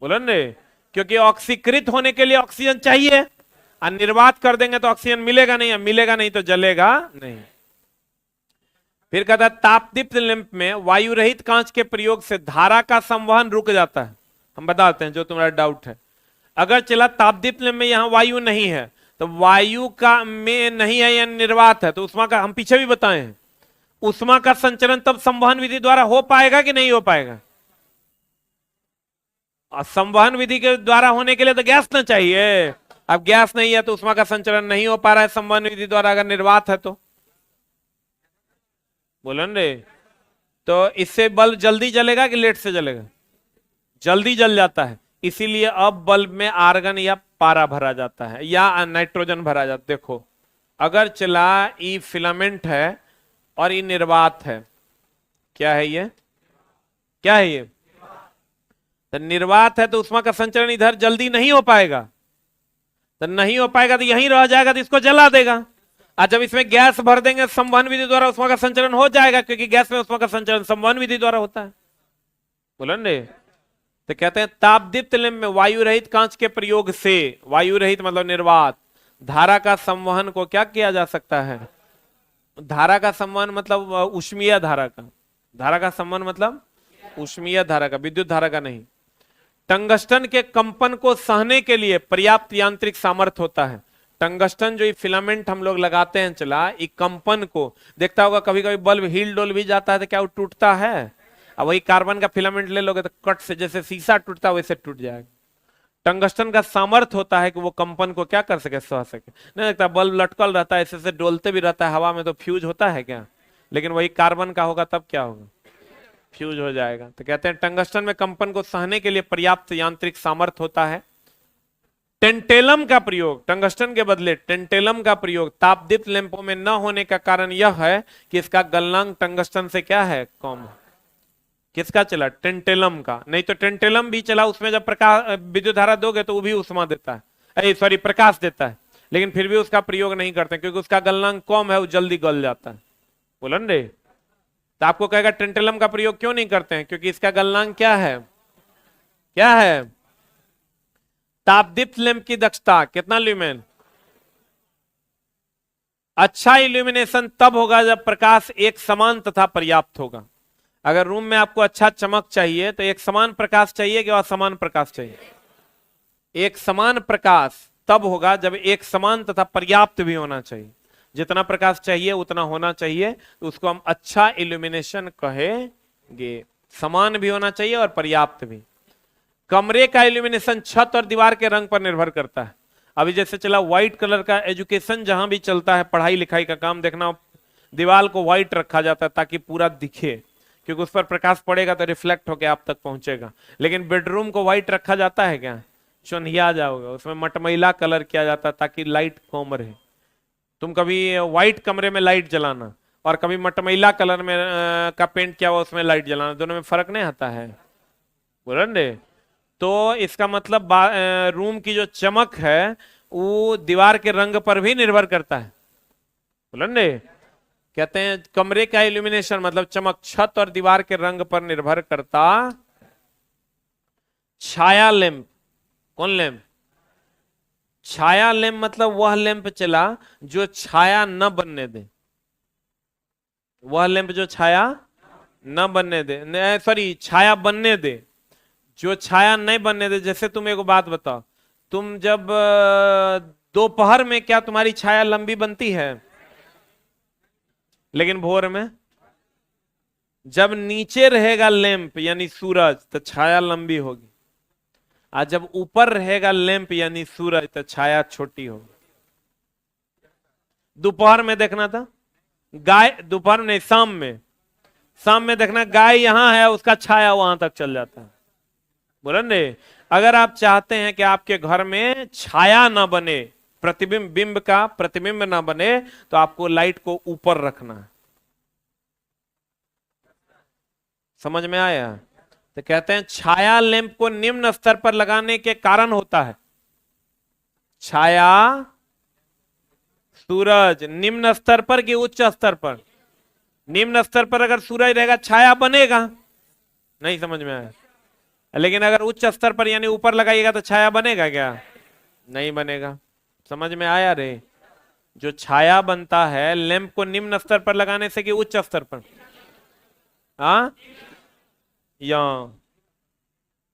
बोलन रे। क्योंकि ऑक्सीकृत होने के लिए ऑक्सीजन चाहिए, और निर्वात कर देंगे तो ऑक्सीजन मिलेगा नहीं, मिलेगा नहीं तो जलेगा नहीं। फिर कहता है तापदीप्त लैंप में वायु रहित कांच के प्रयोग से धारा का संवहन रुक जाता है। हम बताते हैं जो तुम्हारा डाउट है। अगर चला तापदीप्त लैंप में यहां वायु नहीं है, तो वायु का में नहीं है या निर्वात है, तो उष्मा का हम पीछे भी बताए हैं, उष्मा का संचरण तब संवहन विधि द्वारा हो पाएगा कि नहीं हो पाएगा? और संवहन विधि के द्वारा होने के लिए तो गैस ना चाहिए। अब गैस नहीं है तो उष्मा का संचरण नहीं हो पा रहा है संवहन विधि द्वारा, अगर निर्वात है तो। बोलन रे। तो इससे बल्ब जल्दी जलेगा कि लेट से जलेगा? जल्दी जल जाता है। इसीलिए अब बल्ब में आर्गन या पारा भरा जाता है या नाइट्रोजन भरा जाता है। देखो, अगर चला ये फिलामेंट है और ये निर्वात है, क्या है ये? क्या है ये? तो निर्वात है तो उष्मा का संचरण इधर जल्दी नहीं हो पाएगा, तो नहीं हो पाएगा तो यहीं रह जाएगा, तो इसको जला देगा। और जब इसमें गैस भर देंगे संवहन विधि द्वारा उष्मा का संचरण हो जाएगा, क्योंकि गैस में उष्मा का संचरण संवहन विधि द्वारा होता है। बोलन रे। तो कहते हैं तापदीप्त लैंप में वायु रहित कांच के प्रयोग से, वायु रहित मतलब निर्वात, धारा का संवहन को क्या किया जा सकता है? धारा का संवहन मतलब ऊष्मीय धारा का, धारा का संवहन मतलब ऊष्मीय धारा का, विद्युत धारा का नहीं। टंगस्टन के कंपन को सहने के लिए पर्याप्त यांत्रिक सामर्थ्य होता है। टंगस्टन जो ये फिलामेंट हम लोग लगाते हैं चला, ये कंपन को देखता होगा, कभी कभी बल्ब हिल डोल भी जाता है तो क्या वो टूटता है? अब वही कार्बन का फिलामेंट ले लोगे तो कट से जैसे शीशा टूटता है वैसे टूट जाएगा। टंगस्टन का सामर्थ्य होता है कि वो कंपन को क्या कर सके? सह सके। नहीं लगता बल्ब लटकल रहता है, ऐसे से डोलते भी रहता है हवा में, तो फ्यूज होता है क्या? लेकिन वही कार्बन का होगा तब क्या होगा? फ्यूज हो जाएगा। तो कहते हैं टंगस्टन में कंपन को सहने के लिए पर्याप्त यांत्रिक सामर्थ्य होता है। टेंटेलम का प्रयोग, टंगस्टन के बदले टेंटेलम का प्रयोग तापदीप्त लैंपों में न होने का कारण यह है कि इसका गलनांक टंगस्टन से क्या है? कम है। किसका चला? टेंटेलम का। नहीं तो टेंटेलम भी चला, उसमें जब प्रकाश विद्युत धारा दोगे तो वो भी उष्मा देता है, सॉरी प्रकाश देता है, लेकिन फिर भी उसका प्रयोग नहीं करते क्योंकि उसका गलनांक कम है, वो जल्दी गल जाता है। बोलन रे। तो आपको कहेगा टेंटेलम का प्रयोग क्यों नहीं करते हैं? क्योंकि इसका गलनांक क्या है? क्या है? तापदीप्त लैंप की दक्षता कितना ल्यूमेन? अच्छा इल्यूमिनेशन तब होगा जब प्रकाश एक समान तथा पर्याप्त होगा। अगर रूम में आपको अच्छा चमक चाहिए तो एक समान प्रकाश चाहिए कि असमान प्रकाश चाहिए? एक समान प्रकाश तब होगा जब एक समान तथा पर्याप्त भी होना चाहिए। जितना प्रकाश चाहिए उतना होना चाहिए, तो उसको हम अच्छा इल्यूमिनेशन कहेंगे। समान भी होना चाहिए और पर्याप्त भी। कमरे का इल्यूमिनेशन छत और दीवार के रंग पर निर्भर करता है। अभी जैसे चला व्हाइट कलर का, एजुकेशन जहां भी चलता है, पढ़ाई लिखाई का काम, देखना दीवार को व्हाइट रखा जाता है ताकि पूरा दिखे, क्योंकि उस पर प्रकाश पड़ेगा तो रिफ्लेक्ट होकर आप तक पहुंचेगा। लेकिन बेडरूम को व्हाइट रखा जाता है क्या? चुनिया जाओगे, उसमें मटमैला कलर किया जाता है ताकि लाइट कम रहे। तुम कभी व्हाइट कमरे में लाइट जलाना और कभी मटमैला कलर में का पेंट किया हुआ उसमें लाइट जलाना, दोनों में फर्क नहीं आता है, बोले? तो इसका मतलब रूम की जो चमक है वो दीवार के रंग पर भी निर्भर करता है, बोले? कहते हैं कमरे का इल्यूमिनेशन मतलब चमक छत और दीवार के रंग पर निर्भर करता। छाया लैंप, कौन लैंप? छाया लैंप मतलब वह लैंप चला जो छाया न बनने दे, वह लैंप जो छाया न बनने दे, सॉरी छाया बनने दे, जो छाया नहीं बनने दे। जैसे तुम एक बात बताओ, तुम जब दोपहर में क्या तुम्हारी छाया लंबी बनती है? लेकिन भोर में जब नीचे रहेगा लैंप यानी सूरज तो छाया लंबी होगी, और जब ऊपर रहेगा लैंप यानी सूरज तो छाया छोटी होगी। दोपहर में देखना था गाय, दोपहर नहीं शाम में देखना गाय यहां है, उसका छाया वहां तक चल जाता है, बोले? अगर आप चाहते हैं कि आपके घर में छाया ना बने, प्रतिबिंब, बिंब का प्रतिबिंब ना बने, तो आपको लाइट को ऊपर रखना है। समझ में आया? तो कहते हैं छाया लैंप को निम्न स्तर पर लगाने के कारण होता है। छाया सूरज निम्न स्तर पर कि उच्च स्तर पर? निम्न स्तर पर अगर सूरज रहेगा छाया बनेगा, नहीं समझ में आया? लेकिन अगर उच्च स्तर पर यानी ऊपर लगाइएगा तो छाया बनेगा क्या? नहीं बनेगा। समझ में आया रे? जो छाया बनता है लैंप को निम्न स्तर पर लगाने से कि उच्च स्तर पर? हाँ, या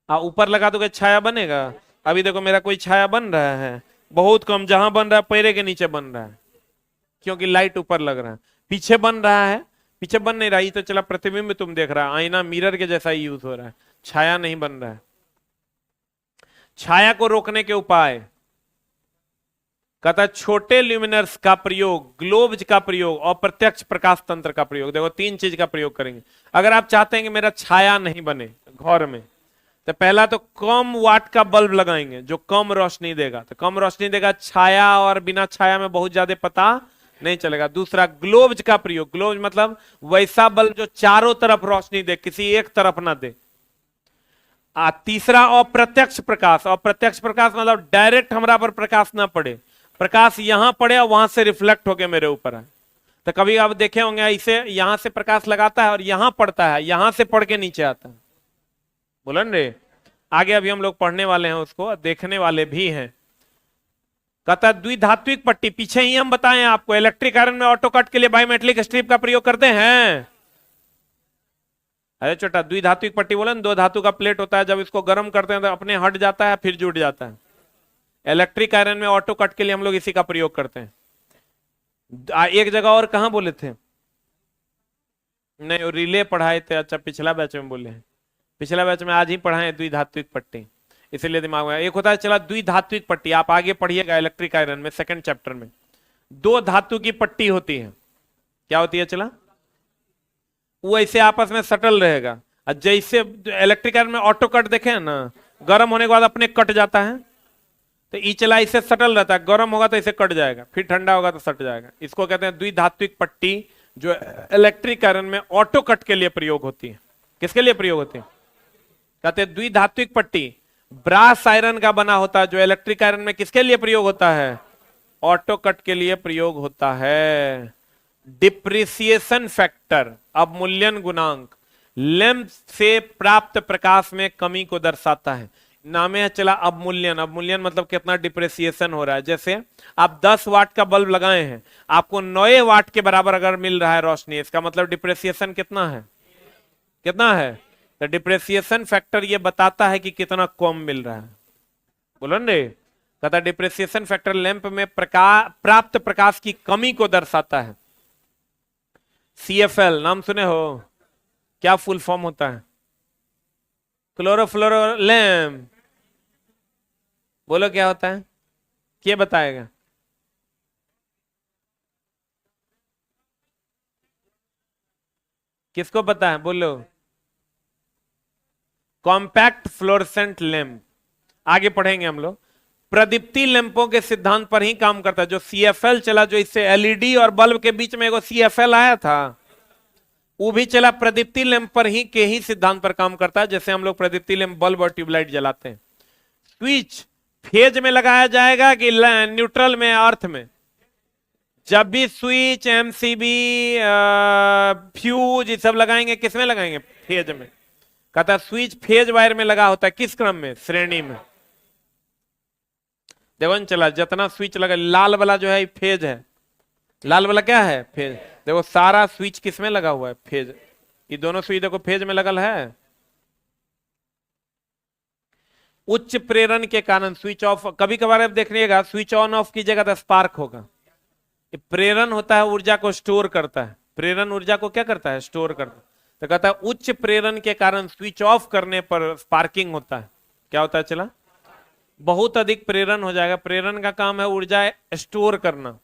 ऊपर लगा दोगे छाया बनेगा? अभी देखो मेरा कोई छाया बन रहा है? बहुत कम, जहां बन रहा है पैरे के नीचे बन रहा है, क्योंकि लाइट ऊपर लग रहा है। पीछे बन रहा है? पीछे बन नहीं रहा, ये तो चला प्रतिबिंब तुम देख रहा है, आईना मिरर के जैसा ही यूज हो रहा है, छाया नहीं बन रहा है। छाया को रोकने के उपाय कहता है छोटे ल्यूमिनर्स का प्रयोग, ग्लोब्स का प्रयोग और प्रत्यक्ष प्रकाश तंत्र का प्रयोग। देखो तीन चीज का प्रयोग करेंगे। अगर आप चाहते हैं कि मेरा छाया नहीं बने घर में, तो पहला तो कम वाट का बल्ब लगाएंगे जो कम रोशनी देगा, तो कम रोशनी देगा, छाया और बिना छाया में बहुत ज्यादा पता नहीं चलेगा। दूसरा ग्लोब्स का प्रयोग, ग्लोब्स मतलब वैसा बल्ब जो चारों तरफ रोशनी दे, किसी एक तरफ ना दे। तीसरा अप्रत्यक्ष प्रकाश, अप्रत्यक्ष प्रकाश मतलब डायरेक्ट हमारा पर प्रकाश ना पड़े, प्रकाश यहां पड़े और वहां से रिफ्लेक्ट होके मेरे ऊपर है। तो कभी आप देखे होंगे इसे यहां से प्रकाश लगाता है और यहां पड़ता है, यहां से पड़ के नीचे आता है, बोलन रे? आगे अभी हम लोग पढ़ने वाले हैं, उसको देखने वाले भी हैं। कहता द्विधात्विक पट्टी, पीछे ही हम बताएं आपको इलेक्ट्रिक आयरन में ऑटो कट के लिए बायोमेट्रिक स्ट्रिप का प्रयोग करते हैं। अरे छोटा, द्विधात्विक पट्टी बोले दो धातु का प्लेट होता है, जब इसको गर्म करते हैं तो अपने हट जाता है फिर जुड़ जाता है। इलेक्ट्रिक आयरन में ऑटो कट के लिए हम लोग इसी का प्रयोग करते हैं। एक जगह और कहां बोले थे? नहीं, रिले पढ़ाए थे। अच्छा, पिछला बैच में बोले हैं, पिछला बैच में आज ही पढ़ाए द्विधात्विक पट्टी, इसीलिए दिमाग में। एक होता है चला द्विधात्विक पट्टी, आप आगे पढ़िएगा इलेक्ट्रिक आयरन में सेकंड चैप्टर में। दो धातु की पट्टी होती है, क्या होती है चला? वो ऐसे आपस में सटल रहेगा, जैसे इलेक्ट्रिक आयरन में ऑटो कट देखे ना, गर्म होने के बाद अपने कट जाता है, तो ई चला इससे सटल रहता है, गर्म होगा तो इसे कट जाएगा, फिर ठंडा होगा तो सट जाएगा। इसको कहते हैं द्विधात्विक पट्टी, जो इलेक्ट्रिक आयरन में ऑटो कट के लिए प्रयोग होती है। किसके लिए प्रयोग होती है? कहते हैं द्विधात्विक पट्टी ब्रास आयरन का बना होता है, जो इलेक्ट्रिक आयरन में किसके लिए प्रयोग होता है? ऑटो कट के लिए प्रयोग होता है। डिप्रिसिएशन फैक्टर, अवमूल्यन गुणांक, लैंप से प्राप्त प्रकाश में कमी को दर्शाता है। नाम है चला अवमूल्यन। अवमूल्यन मतलब कितना डिप्रेसिएशन हो रहा है। जैसे आप 10 वाट का बल्ब लगाए हैं, आपको 9 वाट के बराबर अगर मिल रहा है रोशनी, इसका मतलब डिप्रेसिएशन कितना है, कितना है। तो डिप्रेसिएशन फैक्टर ये बताता है कि कितना कम मिल रहा है। बोलो रे, कहता डिप्रेसिएशन फैक्टर लैंप में प्राप्त प्रकाश की कमी को दर्शाता है। CFL नाम सुने हो, क्या फुल फॉर्म होता है? Chlorofluoro lamp. बोलो क्या होता है, क्या बताएगा? किसको पता है बोलो? Compact fluorescent lamp. आगे पढ़ेंगे हम लोग। प्रदीप्ति लैंपों के सिद्धांत पर ही काम करता है। जो CFL चला, जो इससे LED और बल्ब के बीच में एगो CFL आया था, वो भी चला प्रदीप्ति लैंप पर ही के ही सिद्धांत पर काम करता है। जैसे हम लोग प्रदीप्ति लैंप बल्ब और ट्यूबलाइट जलाते हैं। स्विच फेज में लगाया जाएगा कि न्यूट्रल में, अर्थ में? जब भी स्विच, MCB, फ्यूज ये सब लगाएंगे, किस में लगाएंगे? फेज में। कहता स्विच फेज वायर में लगा होता है। किस क्रम में? श्रेणी में। देखो न चला, जितना स्विच लगा, लाल वाला जो है फेज है। लाल वाला क्या है? फेज। देखो सारा स्विच किस में लगा हुआ है? फेज। ये दोनों स्विच देखो फेज में लगल है। उच्च प्रेरण के कारण स्विच ऑफ, कभी कभार आप देख लीजिएगा स्विच ऑन ऑफ कीजिएगा तो स्पार्क होगा। प्रेरण होता है, ऊर्जा को स्टोर करता है। प्रेरण ऊर्जा को क्या करता है? स्टोर करता है। तो कहता है उच्च प्रेरण के कारण स्विच ऑफ करने पर स्पार्किंग होता है। क्या होता है चला? बहुत अधिक प्रेरण हो जाएगा। प्रेरण का काम है ऊर्जा स्टोर करना।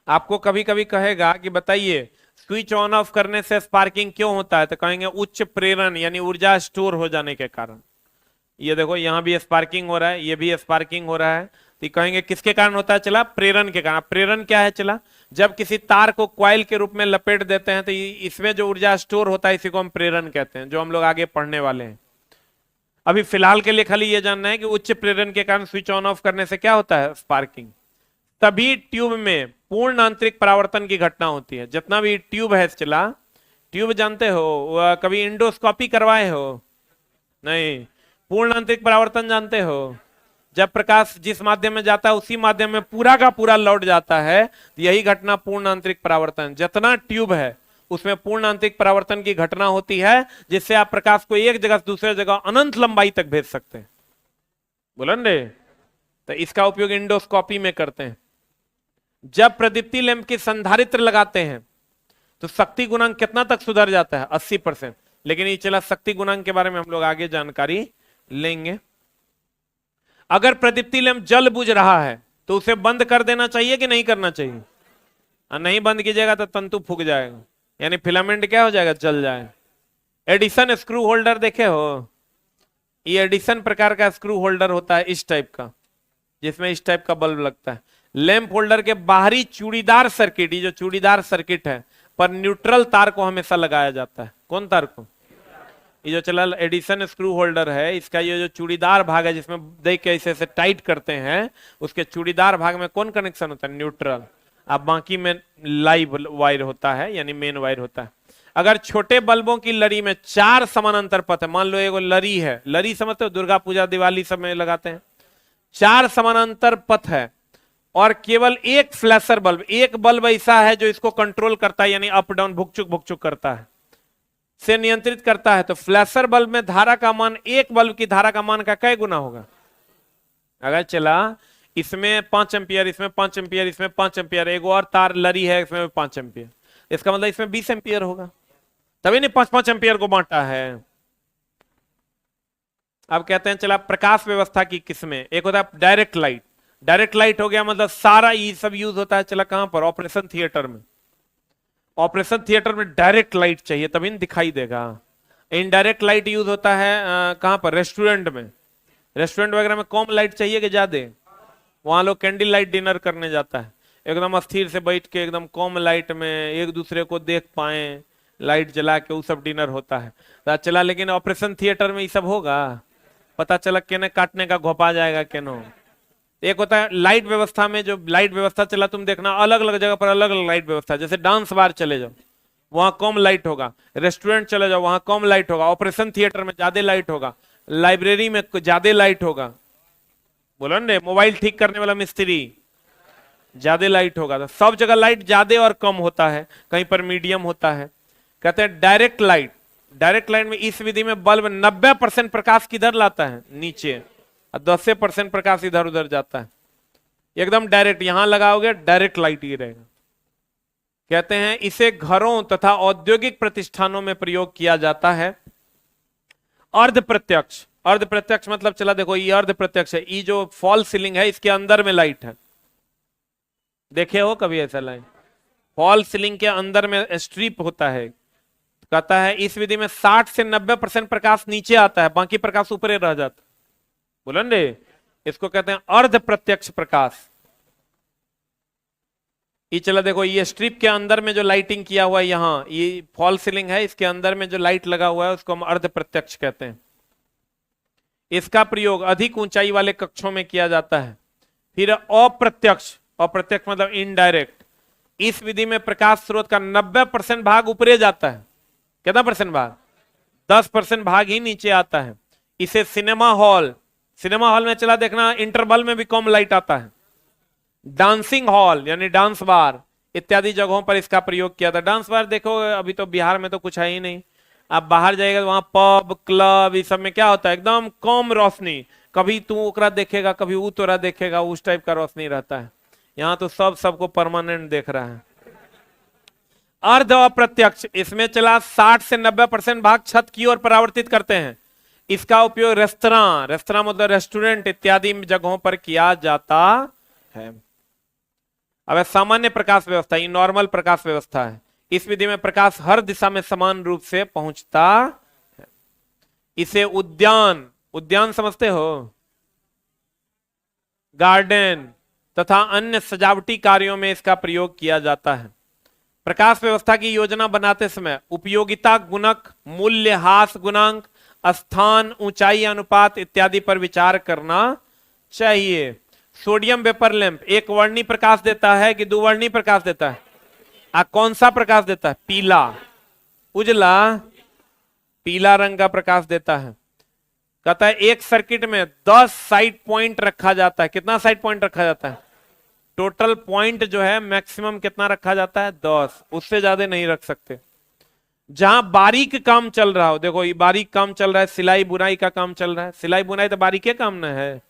आपको कभी कभी कहेगा कि बताइए स्विच ऑन ऑफ करने से स्पार्किंग क्यों होता है, तो कहेंगे उच्च प्रेरण यानी ऊर्जा स्टोर हो जाने के कारण। ये देखो यहां भी स्पार्किंग हो रहा है, ये भी स्पार्किंग हो रहा है। तो कहेंगे किसके कारण होता है चला? प्रेरण के कारण। प्रेरण क्या है चला? जब किसी तार को क्वाइल के रूप में लपेट देते हैं तो इसमें जो ऊर्जा स्टोर होता है इसी को हम प्रेरण कहते हैं, जो हम लोग आगे पढ़ने वाले हैं। अभी फिलहाल के लिए खाली ये जानना है कि उच्च प्रेरण के कारण स्विच ऑन ऑफ करने से क्या होता है? स्पार्किंग। तभी ट्यूब में पूर्ण आंतरिक परावर्तन की घटना होती है। जितना भी ट्यूब है चला, ट्यूब जानते हो, कभी इंडोस्कोपी करवाए हो? नहीं। पूर्ण आंतरिक परावर्तन जानते हो? जब प्रकाश जिस माध्यम में जाता है उसी माध्यम में पूरा का पूरा लौट जाता है, यही घटना पूर्ण आंतरिक परावर्तन। जितना ट्यूब है उसमें पूर्ण आंतरिक परावर्तन की घटना होती है, जिससे आप प्रकाश को एक जगह से दूसरे जगह अनंत लंबाई तक भेज सकते हैं। बोलो रे, तो इसका उपयोग इंडोस्कोपी में करते हैं। जब प्रदीप्ति लैंप की संधारित्र लगाते हैं तो शक्ति गुणांक कितना तक सुधर जाता है? 80%। लेकिन ये चला शक्ति गुणांक के बारे में हम लोग आगे जानकारी लेंगे। अगर प्रदीप्ति लैंप जल बुझ रहा है तो उसे बंद कर देना चाहिए कि नहीं करना चाहिए? नहीं बंद कीजिएगा तो तंतु फूक जाएगा, यानी फिलामेंट क्या हो जाएगा? जल जाएगा। एडिसन स्क्रू होल्डर देखे हो? ये एडिसन प्रकार का स्क्रू होल्डर होता है इस टाइप का, जिसमें इस टाइप का बल्ब लगता है। लैंप होल्डर के बाहरी चूड़ीदार सर्किट, ये जो चूड़ीदार सर्किट है पर न्यूट्रल तार को हमेशा लगाया जाता है। कौन तार को? ये जो चला एडिसन स्क्रू होल्डर है, इसका ये जो चूड़ीदार भाग है जिसमें देख के इसे टाइट करते हैं, उसके चूड़ीदार भाग में कौन कनेक्शन होता है? न्यूट्रल। अब बाकी में लाइव वायर होता है, यानी मेन वायर होता है। अगर छोटे बल्बों की लड़ी में 4 समानांतर पथ है, मान लो एगो लड़ी है, लड़ी समझते हो? दुर्गा पूजा दिवाली सब में लगाते हैं। 4 समानांतर पथ है और केवल एक फ्लैशर बल्ब, एक बल्ब ऐसा है जो इसको कंट्रोल करता है, यानी अप डाउन भुकचुक भुकचुक करता है, से नियंत्रित करता है। तो फ्लैशर बल्ब में धारा का मान एक बल्ब की धारा का मान का कै गुना होगा? अगर चला इसमें 5 एम्पियर, इसमें 5 एम्पियर, इसमें 5 एम्पियर, एक और तार लड़ी है इसमें 5 एम्पियर, इसका मतलब इसमें 20 एम्पियर होगा। तभी नहीं 5-5 एम्पियर को बांटा है। अब कहते हैं चला प्रकाश व्यवस्था की किस्में। एक होता है डायरेक्ट लाइट। डायरेक्ट लाइट हो गया मतलब सारा ये सब यूज होता है चला कहां पर? ऑपरेशन थिएटर में। ऑपरेशन थिएटर में डायरेक्ट लाइट चाहिए तभी दिखाई देगा। इनडायरेक्ट लाइट यूज होता है कहां पर? रेस्टोरेंट में। रेस्टोरेंट वगैरह में कम लाइट चाहिए कि ज्यादा? वहां लोग कैंडल लाइट डिनर करने जाता है, एकदम अस्थिर से बैठ के एकदम कम लाइट में एक दूसरे को देख पाए, लाइट जला के वो सब डिनर होता है। तो चला लेकिन ऑपरेशन थिएटर में ये सब होगा? पता चला केने काटने का घोपा जाएगा केनो। एक होता है लाइट व्यवस्था में, जो लाइट व्यवस्था चला तुम देखना अलग अलग जगह पर अलग अलग लाइट व्यवस्था। जैसे डांस बार चले जाओ, वहां कम लाइट होगा, रेस्टोरेंट चले जाओ वहां कम लाइट होगा, ऑपरेशन थिएटर में ज्यादा लाइट होगा, लाइब्रेरी में ज्यादा लाइट होगा, बोलो ना, मोबाइल ठीक करने वाला मिस्त्री ज्यादा लाइट होगा। तो सब जगह लाइट ज्यादा और कम होता है, कहीं पर मीडियम होता है। कहते हैं डायरेक्ट लाइट, डायरेक्ट लाइट में इस विधि में बल्ब 90% प्रकाश किधर लाता है, नीचे, और 10% प्रकाश इधर उधर जाता है। एकदम डायरेक्ट यहां लगाओगे डायरेक्ट लाइट ही रहेगा। कहते हैं इसे घरों तथा औद्योगिक प्रतिष्ठानों में प्रयोग किया जाता है। अर्ध प्रत्यक्ष, अर्ध प्रत्यक्ष मतलब चला देखो ये अर्ध प्रत्यक्ष है, ये जो फॉल सीलिंग है इसके अंदर में लाइट है, देखे हो कभी ऐसा लाइट? फॉल सीलिंग के अंदर में स्ट्रिप होता है। कहता है इस विधि में 60 से 90% प्रकाश नीचे आता है, बाकी प्रकाश ऊपर रह जाता है। बोलो ना, इसको कहते हैं अर्ध प्रत्यक्ष प्रकाश। ये चला देखो ये स्ट्रिप के अंदर में जो लाइटिंग किया हुआ है, यहाँ ये फॉल सीलिंग है, इसके अंदर में जो लाइट लगा हुआ है उसको हम अर्ध प्रत्यक्ष कहते हैं। इसका प्रयोग अधिक ऊंचाई वाले कक्षों में किया जाता है। फिर अप्रत्यक्ष, अप्रत्यक्ष मतलब इनडायरेक्ट, इस विधि में प्रकाश स्रोत का 90% भाग ऊपरे जाता है। कितना परसेंट भाग? 10% भाग ही नीचे आता है। इसे सिनेमा हॉल, सिनेमा हॉल में चला देखना इंटरवल में भी कम लाइट आता है। डांसिंग हॉल यानी डांस बार इत्यादि जगहों पर इसका प्रयोग किया था। डांस बार देखो अभी तो बिहार में तो कुछ है ही नहीं, आप बाहर जाएगा वहां पब क्लब इस सब में क्या होता है, एकदम कम रोशनी, कभी तू ओकरा देखेगा कभी वो तोरा देखेगा, उस टाइप का रोशनी रहता है। यहाँ तो सब सबको परमानेंट देख रहा है। अर्ध अप्रत्यक्ष, इसमें चला 60 से 90% भाग छत की ओर परावर्तित करते हैं। इसका उपयोग रेस्तरां, रेस्तरां मतलब रेस्टोरेंट इत्यादि जगहों पर किया जाता है। अब सामान्य प्रकाश व्यवस्था, ये नॉर्मल प्रकाश व्यवस्था है। इस विधि में प्रकाश हर दिशा में समान रूप से पहुंचता है। इसे उद्यान, उद्यान समझते हो, गार्डन तथा अन्य सजावटी कार्यों में इसका प्रयोग किया जाता है। प्रकाश व्यवस्था की योजना बनाते समय उपयोगिता गुणक, मूल्य ह्रास गुणांक, स्थान, ऊंचाई अनुपात इत्यादि पर विचार करना चाहिए। सोडियम वेपर लैंप एक वर्णी प्रकाश देता है कि दो वर्णी प्रकाश देता है? कौन सा प्रकाश देता है? पीला, उजला, पीला रंग का प्रकाश देता है। कहता है एक सर्किट में 10 साइड पॉइंट रखा जाता है। कितना साइड पॉइंट रखा जाता है? टोटल पॉइंट जो है मैक्सिमम कितना रखा जाता है? 10, उससे ज्यादा नहीं रख सकते। जहां बारीक काम चल रहा हो, देखो ये बारीक काम चल रहा है, सिलाई बुनाई का काम चल रहा है, सिलाई बुनाई तो बारीक काम ना है।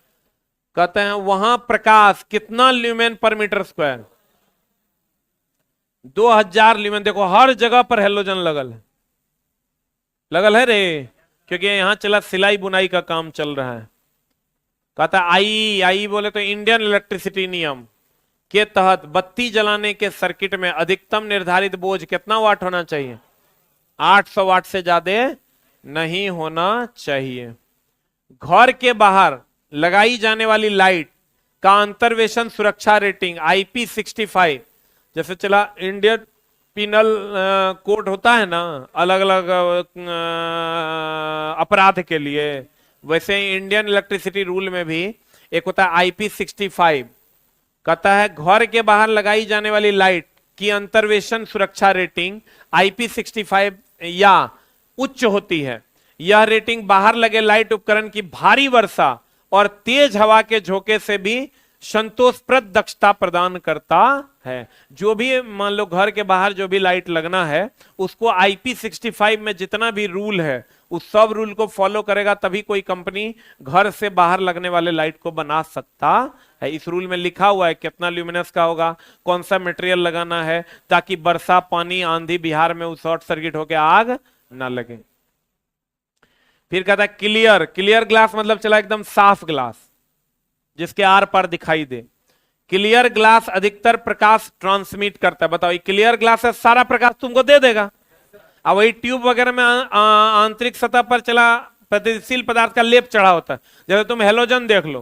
कहते हैं वहां प्रकाश कितना ल्यूमेन पर मीटर स्क्वायर? 2000 ल्यूमेन। देखो हर जगह पर हेलोजन लगल है, लगल है रे, क्योंकि यहां चला सिलाई बुनाई का काम चल रहा है। कहता आई, आई बोले तो इंडियन इलेक्ट्रिसिटी नियम के तहत बत्ती जलाने के सर्किट में अधिकतम निर्धारित बोझ कितना वाट होना चाहिए? 800 वाट से ज्यादा नहीं होना चाहिए। घर के बाहर लगाई जाने वाली लाइट का अंतर्वेशन सुरक्षा रेटिंग IP65, जैसे चला इंडियन पिनल कोड होता है ना अलग अलग अपराध के लिए, वैसे ही इंडियन इलेक्ट्रिसिटी रूल में भी एक होता है IP65। कहता है घर के बाहर लगाई जाने वाली लाइट की अंतर्वेशन सुरक्षा रेटिंग IP65 या उच्च होती है। यह रेटिंग बाहर लगे लाइट उपकरण की भारी वर्षा और तेज हवा के झोंके से भी संतोषप्रद दक्षता प्रदान करता है। जो भी मान लो घर के बाहर जो भी लाइट लगना है उसको IP65 में जितना भी रूल है उस सब रूल को फॉलो करेगा, तभी कोई कंपनी घर से बाहर लगने वाले लाइट को बना सकता है। इस रूल में लिखा हुआ है कितना ल्यूमिनस का होगा, कौन सा मटेरियल लगाना है, ताकि वर्षा पानी आंधी बिहार में उस शॉर्ट सर्किट होकर आग ना लगे। फिर कहता है क्लियर, क्लियर ग्लास मतलब चला एकदम साफ ग्लास जिसके आर पार दिखाई दे। क्लियर ग्लास अधिकतर प्रकाश ट्रांसमिट करता है। बताओ क्लियर ग्लास है सारा प्रकाश तुमको दे देगा। अब वही ट्यूब वगैरह में आंतरिक सतह पर चला प्रतिशील पदार्थ का लेप चढ़ा होता है। जैसे तुम हेलोजन देख लो,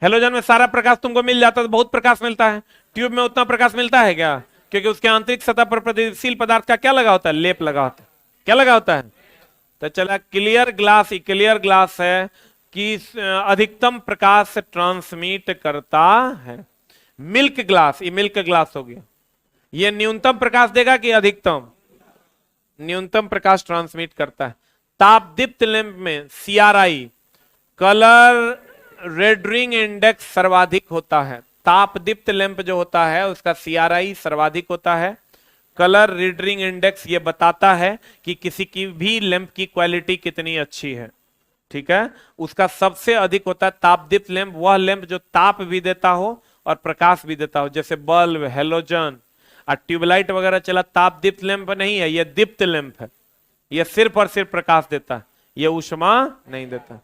हेलोजन में सारा प्रकाश तुमको मिल जाता है, तो बहुत प्रकाश मिलता है। ट्यूब में उतना प्रकाश मिलता है क्या? क्योंकि उसके आंतरिक सतह पर प्रतिशील पदार्थ का क्या लगा होता है? लेप लगा होता है। क्या लगा होता है? तो चला क्लियर ग्लास, क्लियर ग्लास है कि अधिकतम प्रकाश ट्रांसमिट करता है। मिल्क ग्लास, ये मिल्क ग्लास हो गया, ये न्यूनतम प्रकाश देगा कि अधिकतम? न्यूनतम प्रकाश ट्रांसमिट करता है। ताप दीप्त लैंप में CRI कलर रेडरिंग इंडेक्स सर्वाधिक होता है। ताप दीप्त लैंप जो होता है उसका CRI सर्वाधिक होता है। कलर रीडरिंग इंडेक्स ये बताता है कि किसी की भी लैंप की क्वालिटी कितनी अच्छी है, ठीक है। उसका सबसे अधिक होता है तापदीप्त लैंप, वह लैंप जो ताप भी देता हो और प्रकाश भी देता हो, जैसे बल्ब, हेलोजन और ट्यूबलाइट वगैरह चला तापदीप्त लैंप नहीं है, यह दीप्त लैंप है। यह सिर्फ और सिर्फ प्रकाश देता है, यह ऊष्मा नहीं देता।